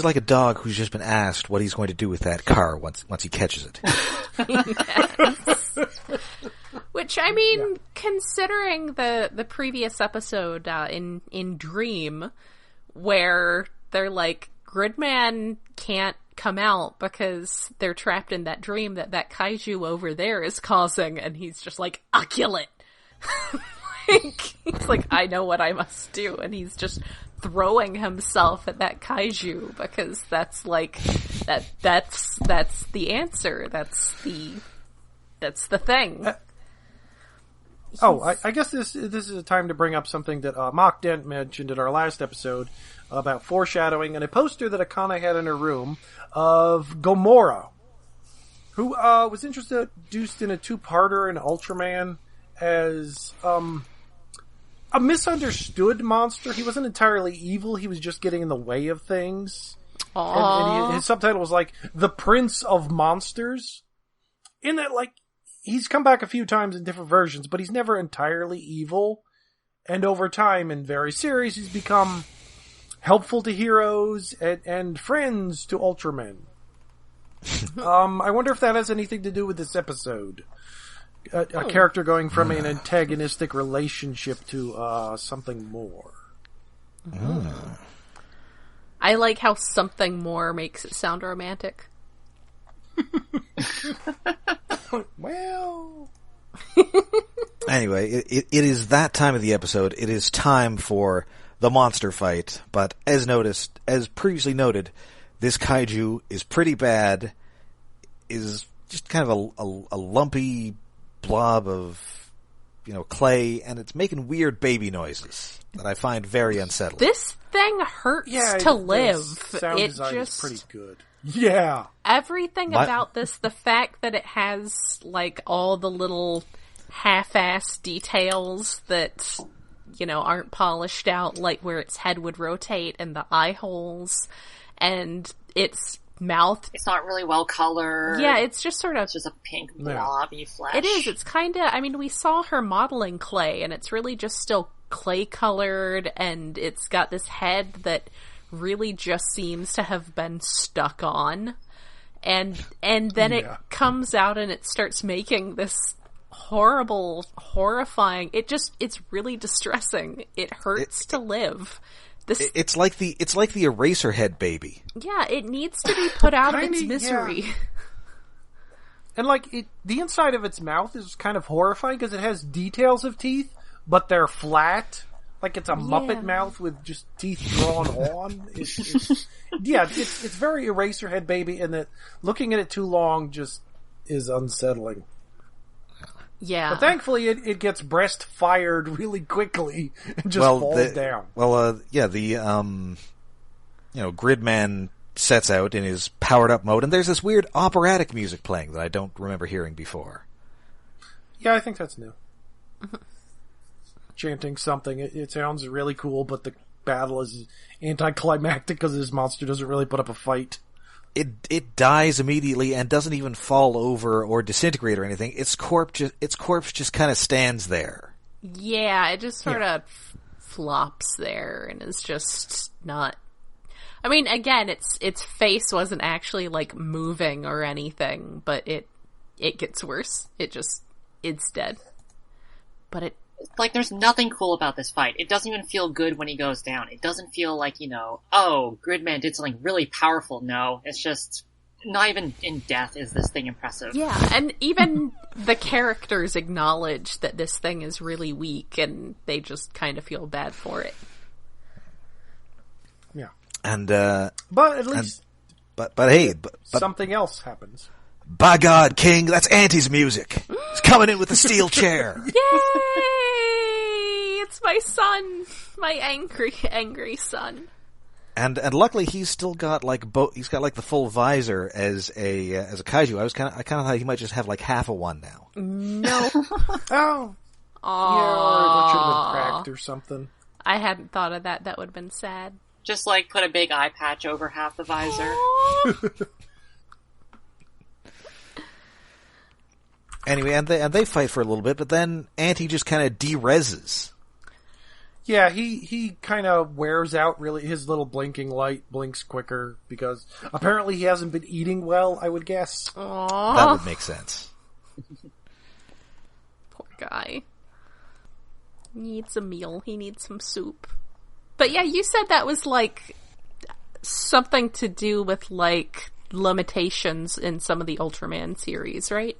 like a dog who's just been asked what he's going to do with that car once he catches it. Yes. Which, I mean, considering the previous episode in Dream, where they're like, Gridman can't come out because they're trapped in that dream that kaiju over there is causing, and he's just like, I'll kill it. He's like, I know what I must do, and he's just throwing himself at that kaiju because that's like that's the answer. That's the thing. I guess this is a time to bring up something that Mock Dent mentioned in our last episode about foreshadowing and a poster that Akana had in her room of Gomorrah, who was introduced in a two-parter in Ultraman as a misunderstood monster. He wasn't entirely evil, he was just getting in the way of things. And his subtitle was like, The Prince of Monsters. In that, like, he's come back a few times in different versions, but he's never entirely evil. And over time, in various series, he's become helpful to heroes and friends to Ultramen. I wonder if that has anything to do with this episode. A character going from an antagonistic relationship to something more. I like how something more makes it sound romantic. Well... Anyway, it is that time of the episode. It is time for the monster fight, but as previously noted, this kaiju is pretty bad, is just kind of a lumpy blob of, clay, and it's making weird baby noises that I find very unsettling. This thing hurts to live. Sound it design just is pretty good. Yeah. Everything about this, the fact that it has like all the little half-ass details that aren't polished out, like where its head would rotate and the eye holes and its mouth. It's not really well colored. Yeah, it's just sort of... It's just a pink blobby flesh. It is. It's kind of... I mean, we saw her modeling clay, and it's really just still clay colored, and it's got this head that really just seems to have been stuck on. And then it comes out and it starts making this horrible, horrifying... It's really distressing. It hurts to live. It's like the Eraserhead baby. Yeah, it needs to be put out of its misery. Yeah. And the inside of its mouth is kind of horrifying because it has details of teeth, but they're flat. Like it's a Muppet mouth with just teeth drawn on. It's very Eraserhead baby, and that looking at it too long just is unsettling. Yeah. But thankfully it gets breast fired really quickly and just falls down. Well, Gridman sets out in his powered up mode, and there's this weird operatic music playing that I don't remember hearing before. Yeah, I think that's new. Chanting something. It sounds really cool, but the battle is anticlimactic because this monster doesn't really put up a fight. It dies immediately and doesn't even fall over or disintegrate or anything. Its corpse just kind of stands there. Yeah, it just sort of flops there and is just not... I mean, again, its face wasn't actually, like, moving or anything, but it gets worse. It's dead. But it... Like, there's nothing cool about this fight. It doesn't even feel good when he goes down. It doesn't feel like, oh, Gridman did something really powerful. No, it's just, not even in death is this thing impressive. Yeah, and even the characters acknowledge that this thing is really weak, and they just kind of feel bad for it. Yeah. And, but at least But hey, but something else happens. by God, King, that's Auntie's music. He's coming in with the steel chair. Yay! It's my son, my angry son. And luckily he's still got he's got the full visor as a kaiju. I kind of thought he might just have half of one now. No. Oh. Aww. Yeah, or it should have been cracked or something. I hadn't thought of that. That would have been sad. Just put a big eye patch over half the visor. Anyway, and they fight for a little bit, but then Auntie just kind of de-reses. Yeah, he kind of wears out, really. His little blinking light blinks quicker because apparently he hasn't been eating well, I would guess. Aww. That would make sense. Poor guy. He needs a meal. He needs some soup. But yeah, you said that was something to do with limitations in some of the Ultraman series, right?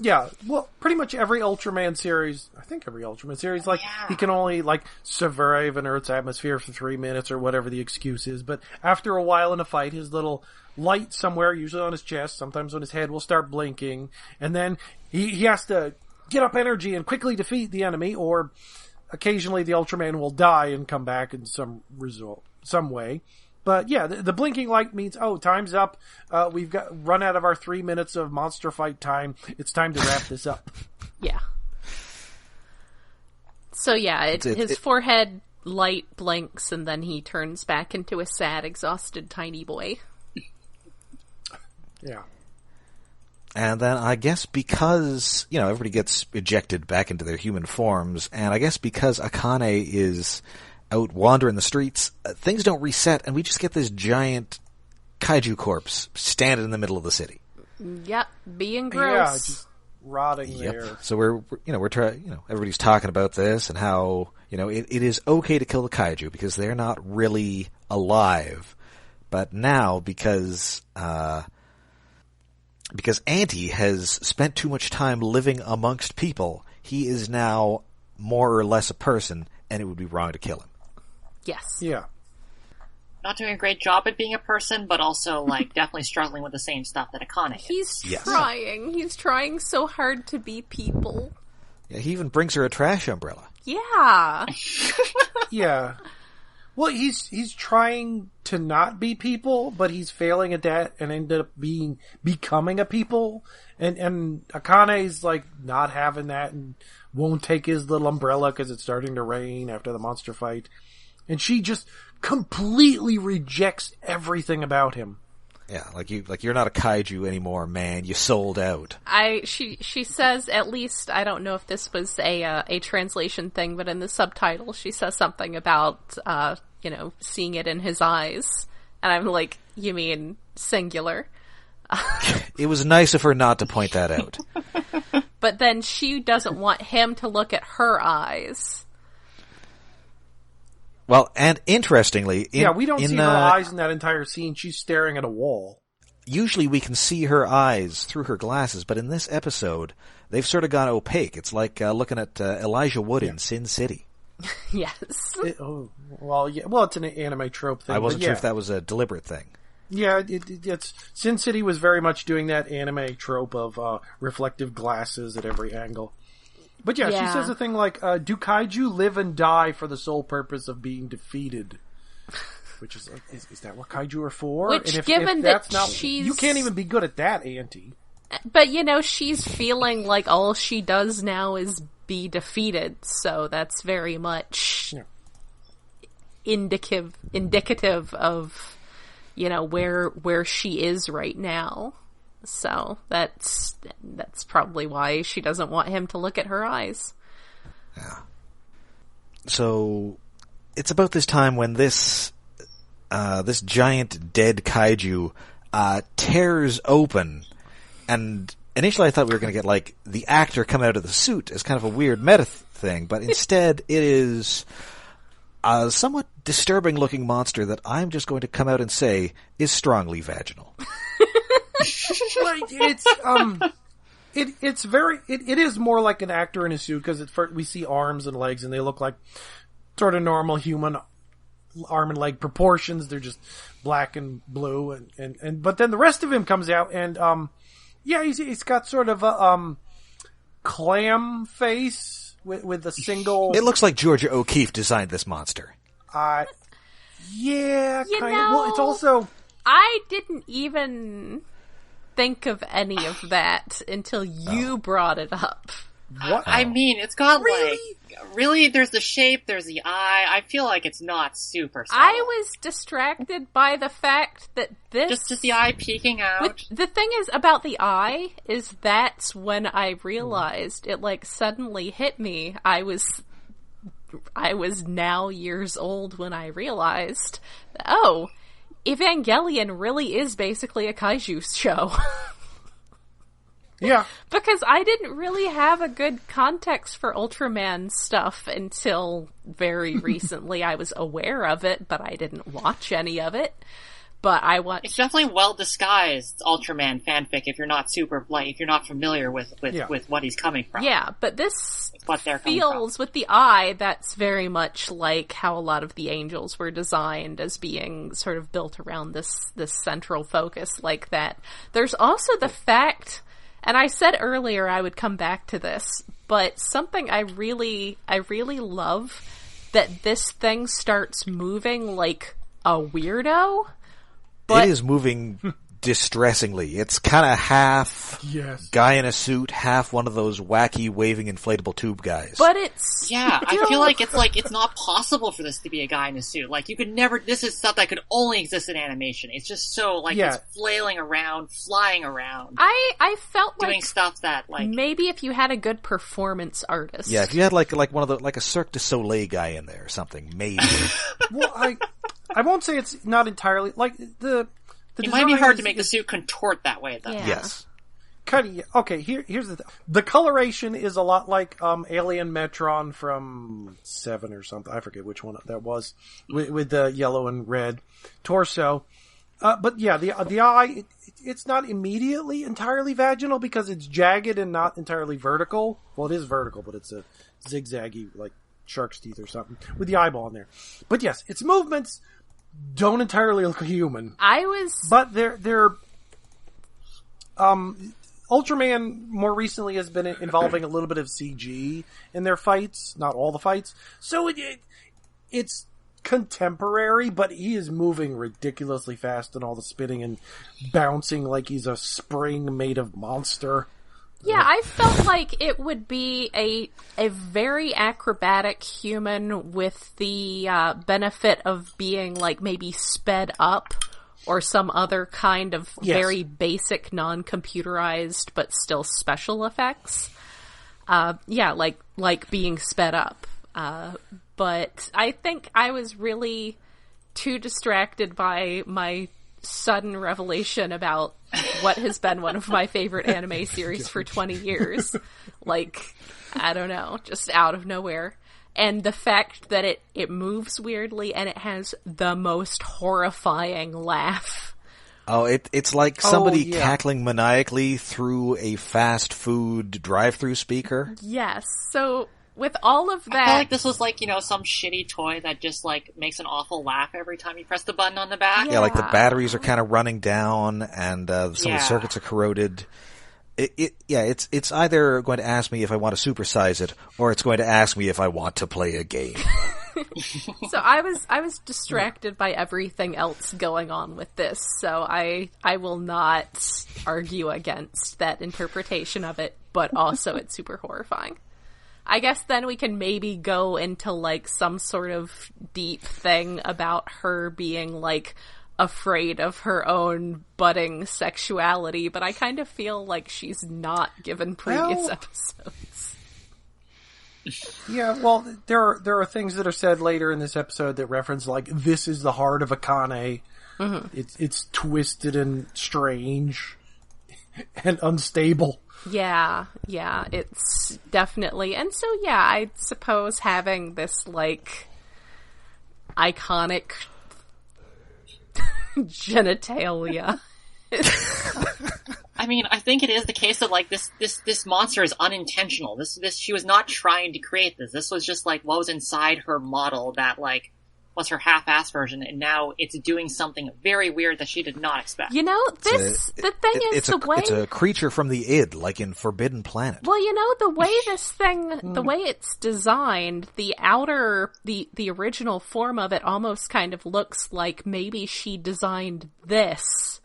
Yeah, well, pretty much every Ultraman series, he can only, survive in Earth's atmosphere for 3 minutes or whatever the excuse is, but after a while in a fight, his little light somewhere, usually on his chest, sometimes on his head, will start blinking, and then he has to get up energy and quickly defeat the enemy, or occasionally the Ultraman will die and come back in some way. But yeah, the blinking light means, time's up. We've run out of our 3 minutes of monster fight time. It's time to wrap this up. Yeah. So yeah, his forehead light blinks and then he turns back into a sad, exhausted tiny boy. Yeah. And then I guess because, everybody gets ejected back into their human forms, and I guess because Akane is out wandering the streets, things don't reset, and we just get this giant kaiju corpse standing in the middle of the city. Yep, being gross. Yeah, just rotting there. So we're trying, everybody's talking about this and how, it is okay to kill the kaiju because they're not really alive. But now, because Auntie has spent too much time living amongst people, he is now more or less a person, and it would be wrong to kill him. Yes. Yeah. Not doing a great job at being a person, but also, definitely struggling with the same stuff that Akane is. He's trying. He's trying so hard to be people. Yeah, he even brings her a trash umbrella. Yeah. Yeah. Well, he's trying to not be people, but he's failing at that and ended up becoming a people. And Akane's not having that and won't take his little umbrella because it's starting to rain after the monster fight. And she just completely rejects everything about him. Yeah, you're not a kaiju anymore, man. You sold out. She says, at least, I don't know if this was a translation thing, but in the subtitle she says something about, seeing it in his eyes. And I'm like, you mean singular? It was nice of her not to point that out. But then she doesn't want him to look at her eyes. Well, and interestingly... we don't see her eyes in that entire scene. She's staring at a wall. Usually we can see her eyes through her glasses, but in this episode, they've sort of gone opaque. It's like looking at Elijah Wood in Sin City. Yes. Well, it's an anime trope thing. I wasn't sure if that was a deliberate thing. Yeah, it's Sin City was very much doing that anime trope of reflective glasses at every angle. But yeah, she says a thing like, do kaiju live and die for the sole purpose of being defeated? Which is is that what kaiju are for? Which, and given if that's that not, she's... You can't even be good at that, Auntie. But, she's feeling like all she does now is be defeated, so that's very much indicative of, where she is right now. So that's probably why she doesn't want him to look at her eyes. Yeah. So it's about this time when this giant dead kaiju tears open, and initially I thought we were going to get the actor come out of the suit as kind of a weird meta thing, but instead it is a somewhat disturbing looking monster that I'm just going to come out and say is strongly vaginal. It is more like an actor in a suit because we see arms and legs and they look like sort of normal human arm and leg proportions. They're just black and blue, and but then the rest of him comes out, and he's got sort of a clam face with a single. It looks like Georgia O'Keeffe designed this monster. Yeah, You kind of. know, Well, it's also I didn't even think of any of that until you brought it up. what? I mean, it's got Really? really, there's the shape, there's the eye. I feel like it's not super subtle. I was distracted by the fact that this... Just the eye peeking out. The thing is about the eye is that's when I realized it like suddenly hit me. I was now years old when I realized, Evangelion really is basically a kaiju show. Yeah. Because I didn't really have a good context for Ultraman stuff until very recently. I was aware of it, but I didn't watch any of it. But I watched... It's definitely well disguised Ultraman fanfic if you're not if you're not familiar with what he's coming from. Yeah, but this What they're coming feels, with the eye, that's very much like how a lot of the angels were designed, as being sort of built around this central focus like that. There's also the fact, and I said earlier I would come back to this, but something I really love, that this thing starts moving like a weirdo. But It is moving distressingly. It's kind of half guy in a suit, half one of those wacky waving inflatable tube guys. But it's... Yeah, I feel like it's not possible for this to be a guy in a suit. Like, you could never... This is stuff that could only exist in animation. It's just so, it's flailing around, flying around. I felt like... Doing stuff that, maybe if you had a good performance artist. Yeah, if you had like one of the, like a Cirque du Soleil guy in there or something, maybe. Well, I won't say it's not entirely like the. It might be hard to make the suit contort that way, though. Yeah. Yes. Kind of. Okay, here's the coloration is a lot like Alien Metron from 7 or something. I forget which one that was, with the yellow and red torso. But yeah, the eye, it's not immediately entirely vaginal because it's jagged and not entirely vertical. Well, it is vertical, but it's a zigzaggy, like shark's teeth or something, with the eyeball in there. But yes, its movements don't entirely look human. But they're Ultraman more recently has been involving a little bit of CG in their fights, not all the fights. So it's contemporary, but he is moving ridiculously fast and all the spinning and bouncing like he's a spring made of monster. Yeah, I felt like it would be a very acrobatic human with the benefit of being like maybe sped up or some other kind of very basic non-computerized but still special effects. Like being sped up. But I think I was really too distracted by my sudden revelation about what has been one of my favorite anime series for 20 years. Like, I don't know, just out of nowhere. And the fact that it moves weirdly and it has the most horrifying laugh. Oh, it's like somebody cackling maniacally through a fast food drive-through speaker. Yes, so... With all of that... I feel like this was like, some shitty toy that just makes an awful laugh every time you press the button on the back. Yeah, like the batteries are kind of running down and some of the circuits are corroded. It's either going to ask me if I want to supersize it or it's going to ask me if I want to play a game. So I was distracted by everything else going on with this, so I will not argue against that interpretation of it, but also it's super horrifying. I guess then we can maybe go into some sort of deep thing about her being afraid of her own budding sexuality, but I kind of feel like she's not given previous episodes. Yeah, well, there are things that are said later in this episode that reference this is the heart of Akane. Mm-hmm. It's twisted and strange and unstable. Yeah, it's definitely... And so, I suppose having this, iconic genitalia... I mean, I think it is the case that, this monster is unintentional. This she was not trying to create this. This was just, what was inside her model that, was her half-ass version, and now it's doing something very weird that she did not expect. You know, the thing is, the way... It's a creature from the id, like in Forbidden Planet. Well, you know, the way this thing, the way it's designed, the original form of it almost kind of looks like maybe she designed this,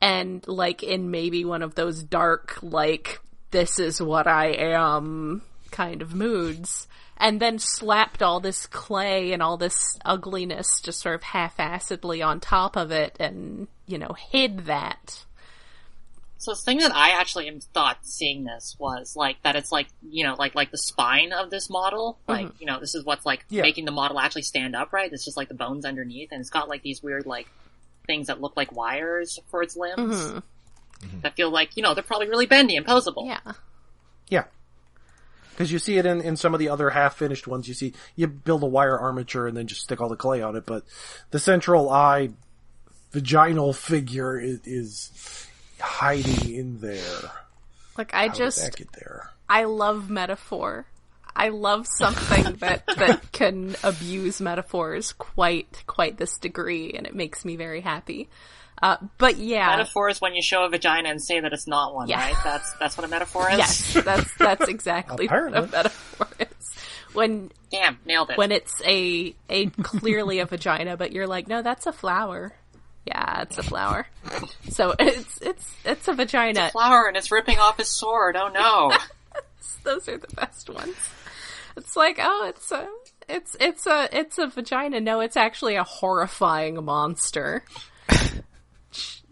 and, like, in maybe one of those dark, like, this is what I am kind of moods, and then slapped all this clay and all this ugliness just sort of half-assedly on top of it and, you know, hid that. So the thing that I actually thought seeing this was, like, that it's, like, you know, like the spine of this model, like, you know, this is what's, like, making the model actually stand upright. It's just, like, the bones underneath, and it's got, like, these weird, like, things that look like wires for its limbs that feel like, you know, they're probably really bendy and posable. Yeah. Yeah. Because you see it in some of the other half-finished ones. You build a wire armature and then just stick all the clay on it, but the central eye vaginal figure is hiding in there. Like, How did that get there? I love metaphor. I love something that can abuse metaphors quite this degree, and it makes me very happy. But yeah. Metaphor is when you show a vagina and say that it's not one, right? That's what a metaphor is? Yes, that's exactly what a metaphor is. Damn, nailed it. When it's a clearly a vagina, but you're like, no, that's a flower. Yeah, it's a flower. So it's a vagina. It's a flower and it's ripping off his sword. Oh no. Those are the best ones. It's like, oh, it's a vagina. No, it's actually a horrifying monster.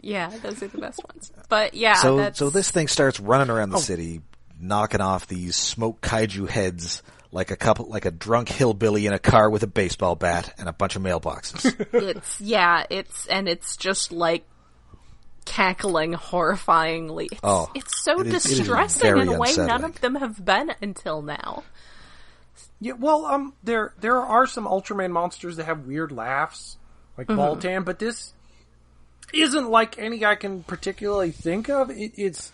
Yeah, those are the best ones. But yeah, so this thing starts running around the city, knocking off these smoke kaiju heads like a drunk hillbilly in a car with a baseball bat and a bunch of mailboxes. It's just like cackling horrifyingly. It's so distressing in a way none of them have been until now. Yeah, well, there are some Ultraman monsters that have weird laughs, like Baltan, but this isn't like any I can particularly think of. It's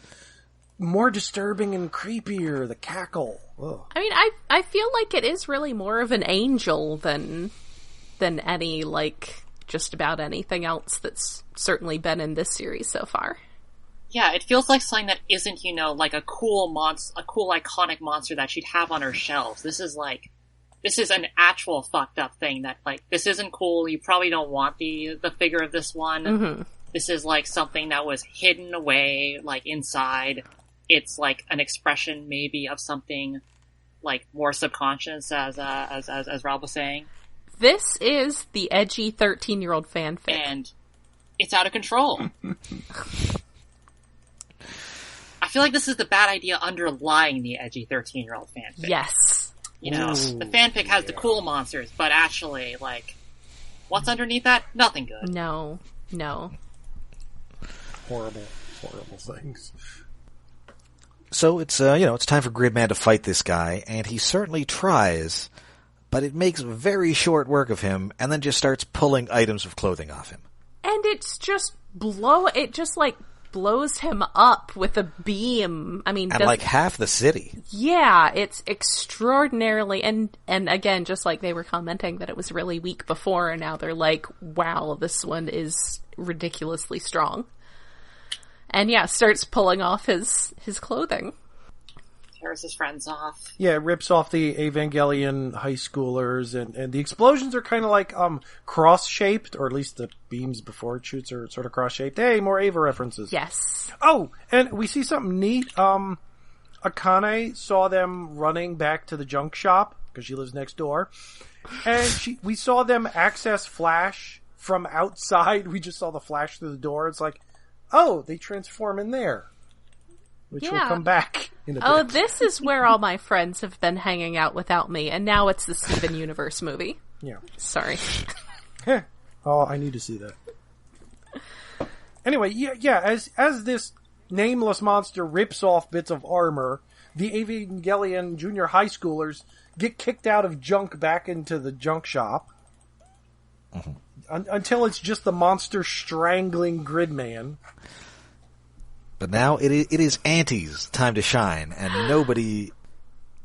more disturbing and creepier, the cackle. Ugh. I mean, I feel like it is really more of an angel than any, like, just about anything else that's certainly been in this series so far. Yeah, it feels like something that isn't, you know, like a cool iconic monster that she'd have on her shelves. This is an actual fucked up thing that, like, this isn't cool. You probably don't want the figure of this one. This is, like, something that was hidden away, like, inside. It's, like, an expression, maybe, of something, like, more subconscious, as Rob was saying. This is the edgy 13-year-old fanfic. And it's out of control. I feel like this is the bad idea underlying the edgy 13-year-old fanfic. Yes. You know, the fanfic has the cool monsters, but actually, like, what's underneath that? Nothing good. No. Horrible things. So it's time for Gridman to fight this guy, and he certainly tries, but it makes very short work of him, and then just starts pulling items of clothing off him. And it's just blows him up with a beam. I mean, and like half the city. Yeah, it's extraordinarily, and again, just like they were commenting that it was really weak before, and now they're like, wow, this one is ridiculously strong. And yeah, starts pulling off his clothing. Tears his friends off. Yeah, it rips off the Evangelion high schoolers, and the explosions are kind of like cross-shaped, or at least the beams before it shoots are sort of cross-shaped. Hey, more Eva references. Yes. Oh, and we see something neat. Akane saw them running back to the junk shop, because she lives next door, and we saw them access Flash from outside. We just saw the Flash through the door. It's like, oh, they transform in there. Which will come back in a bit. Oh, this is where all my friends have been hanging out without me, and now it's the Steven Universe movie. Yeah. Sorry. Oh, I need to see that. Anyway, yeah, as this nameless monster rips off bits of armor, the Evangelion junior high schoolers get kicked out of junk back into the junk shop. Until it's just the monster strangling Gridman. But now it is Auntie's time to shine, and nobody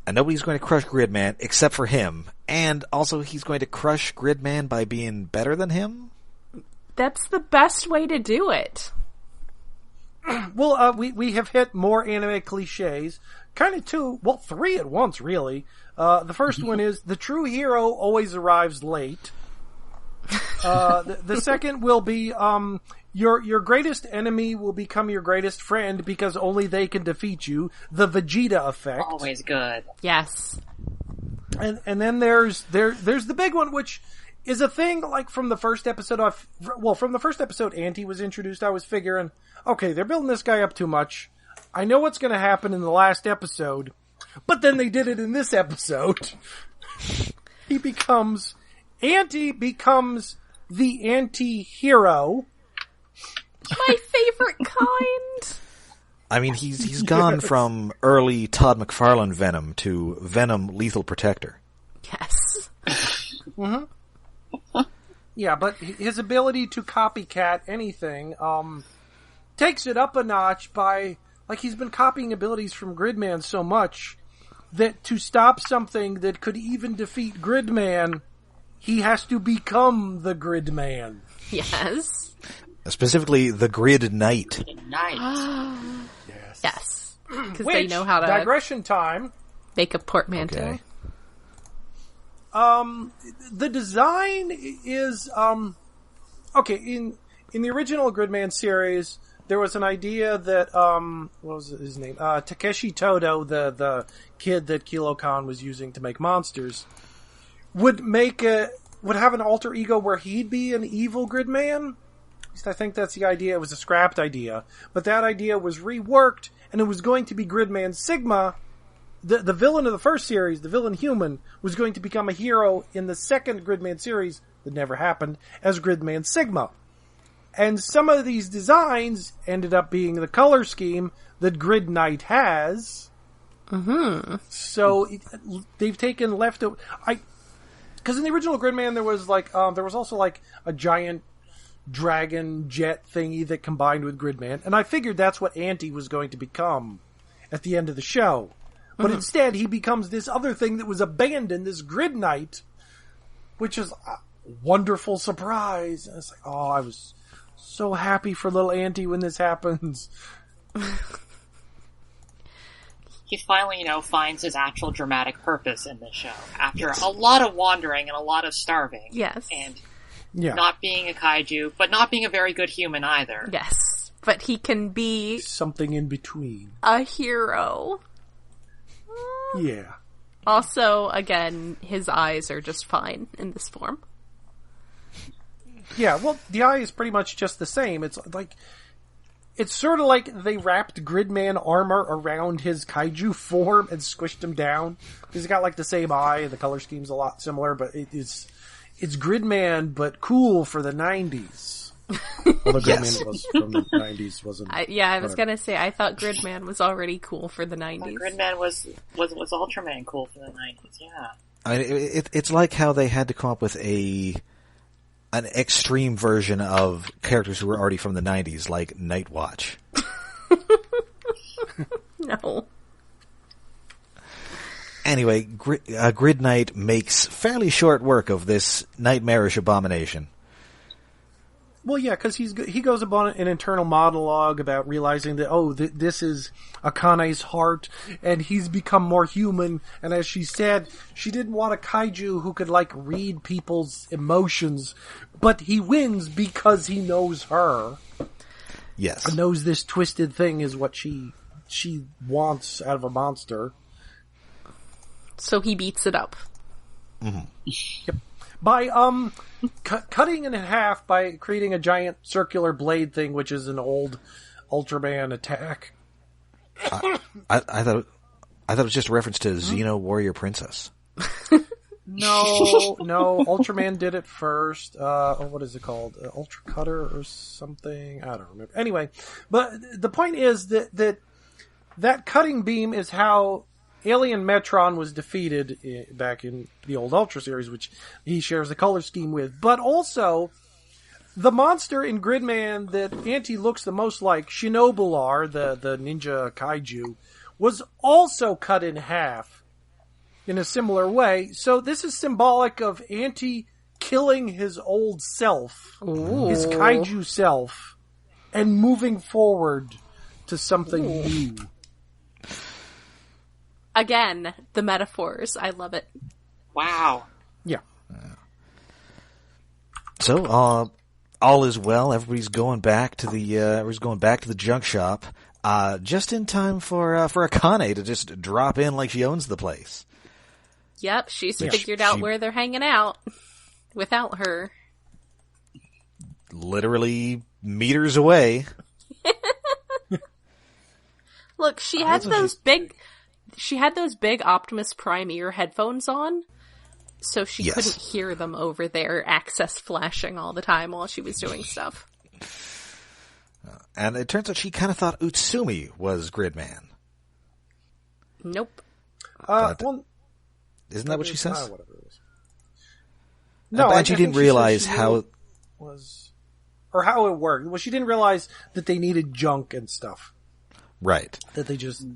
And nobody's going to crush Gridman except for him. And also he's going to crush Gridman by being better than him? That's the best way to do it. Well, we have hit more anime cliches. Kind of two, well, three at once, really. The first one is, the true hero always arrives late. The second will be, your greatest enemy will become your greatest friend because only they can defeat you. The Vegeta effect. Always good. Yes. And then there's the big one, which is a thing like from the first episode from the first episode Auntie was introduced, I was figuring, okay, they're building this guy up too much. I know what's going to happen in the last episode, but then they did it in this episode. Auntie becomes the anti-hero. My favorite kind. I mean, he's gone from early Todd McFarlane Venom to Venom Lethal Protector. Yes. Mm-hmm. Yeah, but his ability to copycat anything takes it up a notch by, like, he's been copying abilities from Gridman so much that to stop something that could even defeat Gridman, he has to become the Gridman. Yes. Specifically, the Grid Knight. Yes. Because Which, they know how to digression time. make a portmanteau. Okay. The design is, okay, in the original Gridman series, there was an idea that, what was his name? Takeshi Todo, the kid that Kilo Khan was using to make monsters, would have an alter ego where he'd be an evil Gridman. At least I think that's the idea. It was a scrapped idea. But that idea was reworked, and it was going to be Gridman Sigma. The villain of the first series, the villain Human, was going to become a hero in the second Gridman series, that never happened, as Gridman Sigma. And some of these designs ended up being the color scheme that Grid Knight has. Mm-hmm. So they've taken leftover. Because in the original Gridman, there was also like a giant dragon jet thingy that combined with Gridman, and I figured that's what Auntie was going to become at the end of the show. But instead, he becomes this other thing that was abandoned, this Grid Knight, which is a wonderful surprise. And it's like, oh, I was so happy for little Auntie when this happens. He finally, finds his actual dramatic purpose in this show after a lot of wandering and a lot of starving. Yes. And Yeah. not being a kaiju, but not being a very good human either. Yes. But he can be Something in between. a hero. Yeah. Also, again, his eyes are just fine in this form. Yeah, well, the eye is pretty much just the same. It's sort of like they wrapped Gridman armor around his kaiju form and squished him down. He's got like the same eye, and the color scheme's a lot similar, but it's Gridman, but cool for the 90s. Although Gridman was from the 90s, wasn't I was gonna say, I thought Gridman was already cool for the 90s. Gridman was Ultraman cool for the 90s, yeah. I mean, it's like how they had to come up with an extreme version of characters who were already from the 90s, like Nightwatch. No. Anyway, Grid Knight makes fairly short work of this nightmarish abomination. Well, yeah, because he goes upon an internal monologue about realizing that, this is Akane's heart, and he's become more human, and as she said, she didn't want a kaiju who could, read people's emotions, but he wins because he knows her. Yes. And knows this twisted thing is what she wants out of a monster. So he beats it up. Mm-hmm. Yep. By, cutting it in half by creating a giant circular blade thing, which is an old Ultraman attack. I thought it was just a reference to Xeno Warrior Princess. No, Ultraman did it first. What is it called? Ultra Cutter or something? I don't remember. Anyway, but the point is that cutting beam is how Alien Metron was defeated back in the old Ultra series, which he shares the color scheme with. But also, the monster in Gridman that Auntie looks the most like, Shinobular, the ninja kaiju, was also cut in half in a similar way. So this is symbolic of Auntie killing his old self, his kaiju self, and moving forward to something new. Again, the metaphors. I love it. Wow. Yeah. So, all is well. Everybody's going back to the junk shop, just in time for Akane to just drop in like she owns the place. Yep, she's figured out where they're hanging out without her. Literally meters away. Look, she had those big Optimus Prime ear headphones on, so she couldn't hear them over there, access flashing all the time while she was doing stuff. And it turns out she kind of thought Utsumi was Gridman. Nope. Well, isn't that what she says? Whatever it is. No, and she didn't realize how it was, or how it worked. Well, she didn't realize that they needed junk and stuff. Right. That they just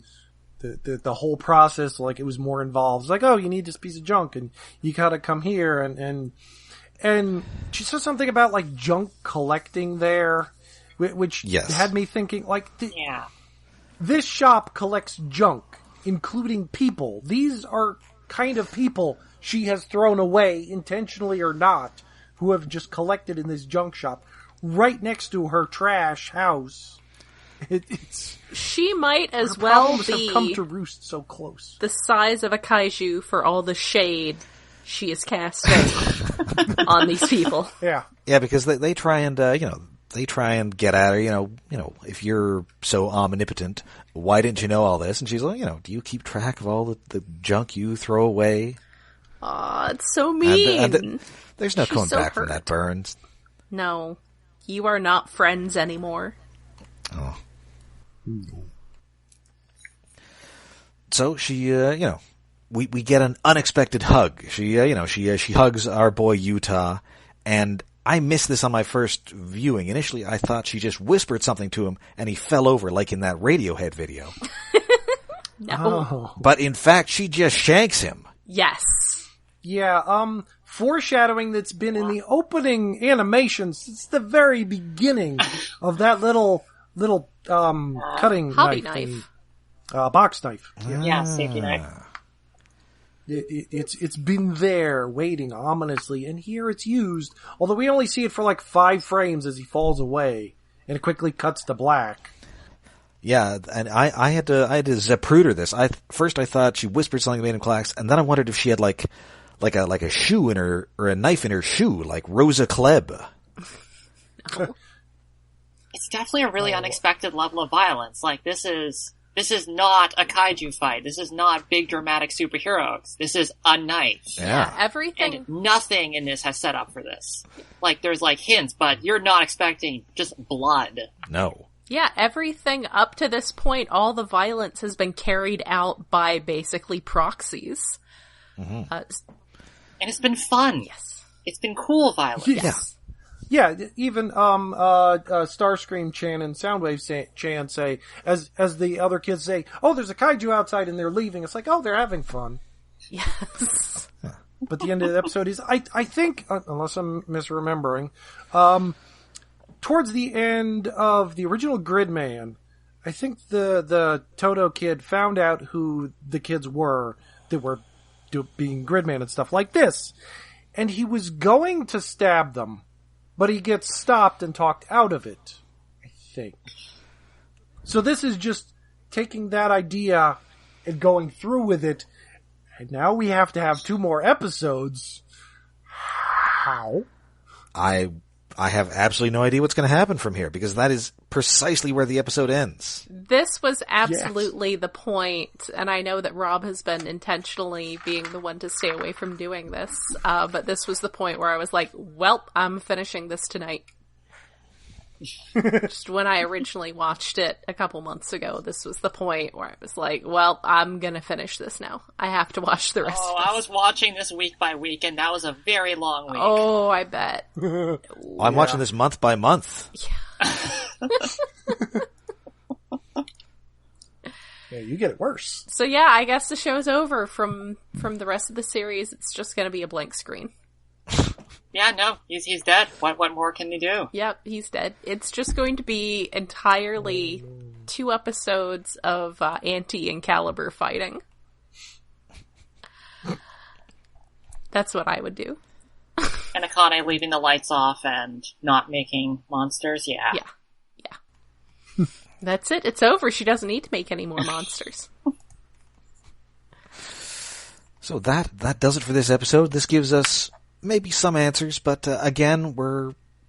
the whole process, like, it was more involved. It's like, oh, you need this piece of junk, and you gotta come here, and she said something about like junk collecting there, which had me thinking, like, this shop collects junk, including people. These are kind of people she has thrown away, intentionally or not, who have just collected in this junk shop right next to her trash house. She might as her well problems be have come to roost so close. The size of a kaiju for all the shade she is casting on these people. Yeah, because they try and they try and get at her. You know, if you're so omnipotent, why didn't you know all this? And she's like, do you keep track of all the junk you throw away? Aw, it's so mean. And there's no She's coming so back hurt. from that, Burns. No, you are not friends anymore. Oh. So she, we get an unexpected hug. She hugs our boy Utah, and I missed this on my first viewing. Initially, I thought she just whispered something to him, and he fell over like in that Radiohead video. No. But in fact, she just shanks him. Yes. Yeah, foreshadowing that's been in the opening animation since the very beginning of that little cutting hobby knife. Box knife. Yeah, safety knife. It's been there waiting ominously, and here it's used, although we only see it for like 5 frames as he falls away, and it quickly cuts to black. Yeah, and I had to Zapruder this. First I thought she whispered something that made him collapse, and then I wondered if she had like a shoe in her, or a knife in her shoe, like Rosa Klebb. No. It's definitely a really unexpected level of violence. Like, this is not a kaiju fight. This is not big dramatic superheroes. This is a knife. Yeah. Everything. And nothing in this has set up for this. Like, there's like hints, but you're not expecting just blood. No. Yeah, everything up to this point, all the violence has been carried out by basically proxies. Mm-hmm. And it's been fun. Yes. It's been cool violence. Yes. Yeah, even Starscream Chan and Soundwave Chan say, as the other kids say, oh, there's a kaiju outside and they're leaving. It's like, oh, they're having fun. Yes. But the end of the episode is, I think, unless I'm misremembering, towards the end of the original Gridman, I think the Toto kid found out who the kids were that were being Gridman and stuff like this. And he was going to stab them, but he gets stopped and talked out of it, I think. So this is just taking that idea and going through with it. And now we have to have 2 more episodes. How? I have absolutely no idea what's going to happen from here, because that is precisely where the episode ends. This was absolutely the point, and I know that Rob has been intentionally being the one to stay away from doing this, but this was the point where I was like, well, I'm finishing this tonight. Just when I originally watched it a couple months ago, this was the point where I was like, well, I'm gonna finish this now. I have to watch the rest of this. I was watching this week by week, and that was a very long week. Oh, I bet. I'm watching this month by month. Yeah. you get it worse. So yeah, I guess the show's over from the rest of the series. It's just going to be a blank screen. Yeah, no, he's dead. What more can he do? Yep, he's dead. It's just going to be entirely 2 episodes of Auntie and Caliber fighting. That's what I would do. And Akane leaving the lights off and not making monsters, yeah. Yeah. That's it. It's over. She doesn't need to make any more monsters. So that does it for this episode. This gives us maybe some answers, but again,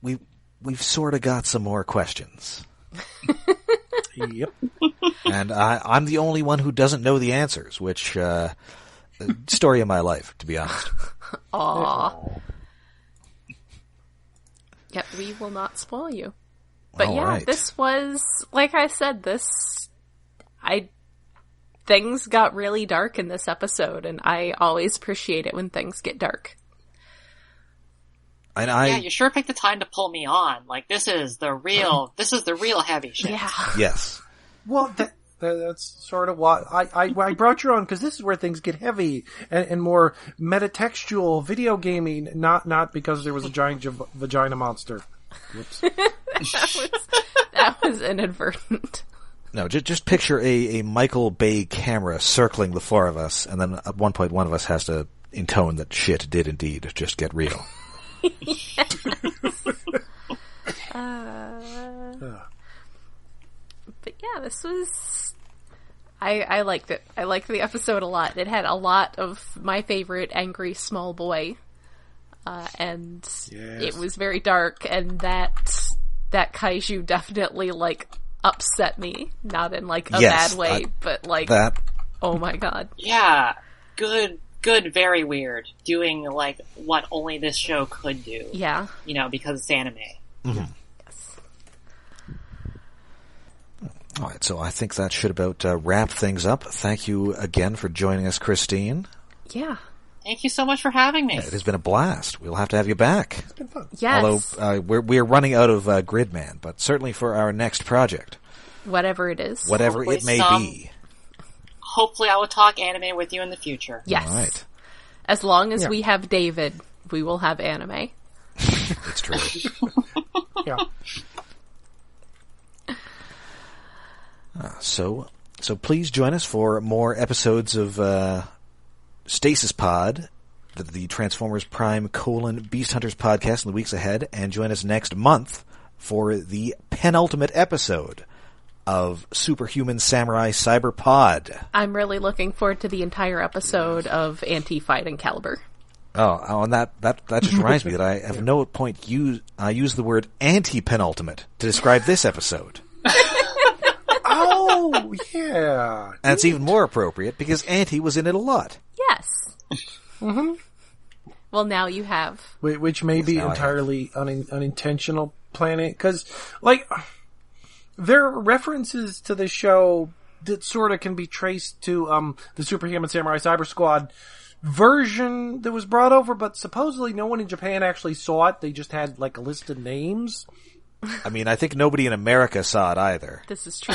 we've sort of got some more questions. Yep. And I'm the only one who doesn't know the answers, which story of my life, to be honest. Aww. Yep, we will not spoil you. But All yeah, right. this was, like I said, things got really dark in this episode, and I always appreciate it when things get dark. And Yeah, you sure picked the time to pull me on. Like, this is the real heavy shit. Yeah. Yes. Well, that's sort of why I brought you on, because this is where things get heavy and more metatextual video gaming, not because there was a giant vagina monster. Whoops. That was inadvertent. No, just picture a Michael Bay camera circling the 4 of us, and then at one point one of us has to intone that shit did indeed just get real. But yeah, this was... I liked it. I liked the episode a lot. It had a lot of my favorite angry small boy. And It was very dark, and that kaiju definitely, like, upset me. Not in, like, a bad way, but, like, that. Oh my god. Yeah, good, very weird. Doing, like, what only this show could do. Yeah. You know, because it's anime. Mm-hmm. Yes. All right, so I think that should about wrap things up. Thank you again for joining us, Christine. Yeah. Thank you so much for having me. It has been a blast. We'll have to have you back. It's been fun. Yes. Although we're running out of Gridman, but certainly for our next project. Whatever it is. Whatever Hopefully it may be. Hopefully I will talk anime with you in the future. Yes. All right. As long as we have David, we will have anime. It's true. Yeah. So please join us for more episodes of Stasis Pod, the Transformers Prime Beast Hunters podcast in the weeks ahead, and join us next month for the penultimate episode of Superhuman Samurai Syber Pod. I'm really looking forward to the entire episode of Anti-Fighting Caliber. Oh, and that just reminds me that I have no point use the word anti-penultimate to describe this episode. Oh, yeah. And it's even more appropriate because Anti was in it a lot. Yes. Mm-hmm. Well, now you have. Which may be now I entirely unintentional planning, because, like, there are references to the show that sort of can be traced to the Superhuman Samurai Cyber Squad version that was brought over, but supposedly no one in Japan actually saw it. They just had, like, a list of names. I mean, I think nobody in America saw it either. This is true.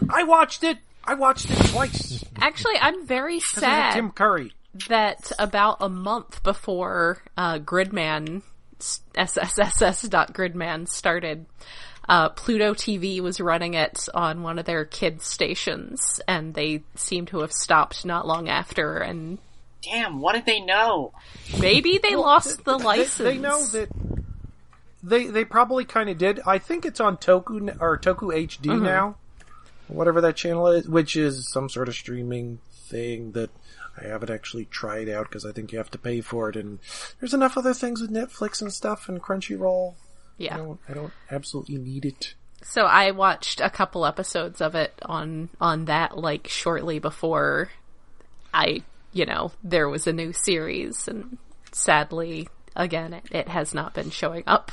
I watched it twice. Actually, I'm very Because of sad Tim Curry. that about a month before Gridman, SSSS.Gridman started, Pluto TV was running it on one of their kids' stations, and they seem to have stopped not long after, and... Damn, what did they know? Maybe they lost the license. They know that... They probably kind of did. I think it's on Toku HD now, whatever that channel is, which is some sort of streaming thing that I haven't actually tried out because I think you have to pay for it. And there's enough other things with Netflix and stuff and Crunchyroll. Yeah, I don't absolutely need it. So I watched a couple episodes of it on that, like, shortly before there was a new series, and sadly, again, it has not been showing up.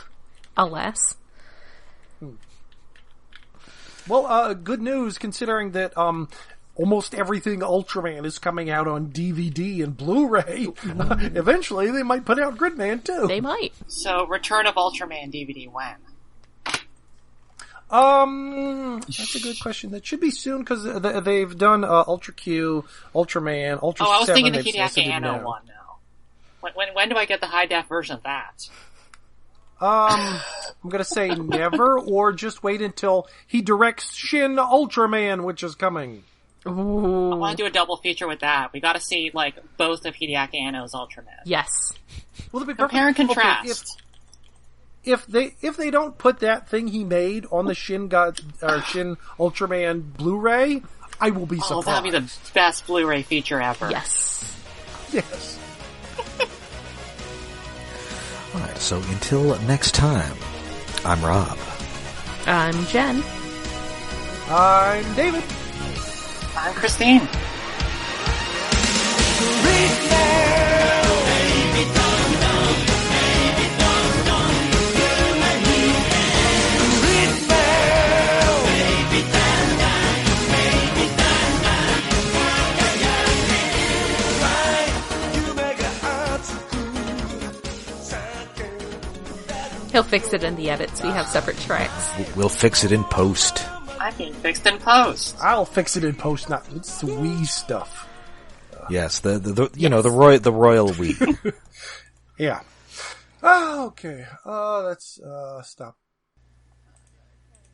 Alas. Well, good news considering that almost everything Ultraman is coming out on DVD and Blu-ray. Eventually, they might put out Gridman too. They might. So, Return of Ultraman DVD when? That's a good question. That should be soon because they've done Ultra Q, Ultraman, Ultra 7. Oh, I was thinking the they've Hideaki solicited Anno now. one now. When do I get the high def version of that? I'm gonna say never, or just wait until he directs Shin Ultraman, which is coming. I want to do a double feature with that. We got to see like both of Hideaki Anno's Ultraman. Yes. Will it be Compare and perfect? contrast. Okay, if they don't put that thing he made on the Shin Ultraman Blu-ray, I will be surprised. Oh, that'd be the best Blu-ray feature ever. Yes. Yes. Alright, so until next time, I'm Rob. I'm Jen. I'm David. I'm Christine. He'll fix it in the edits. We have separate tracks. We'll fix it in post. I'm being fixed in post. I'll fix it in post. Not it's the Wii stuff. Yes, the royal we. Yeah. Oh, okay. Let's stop.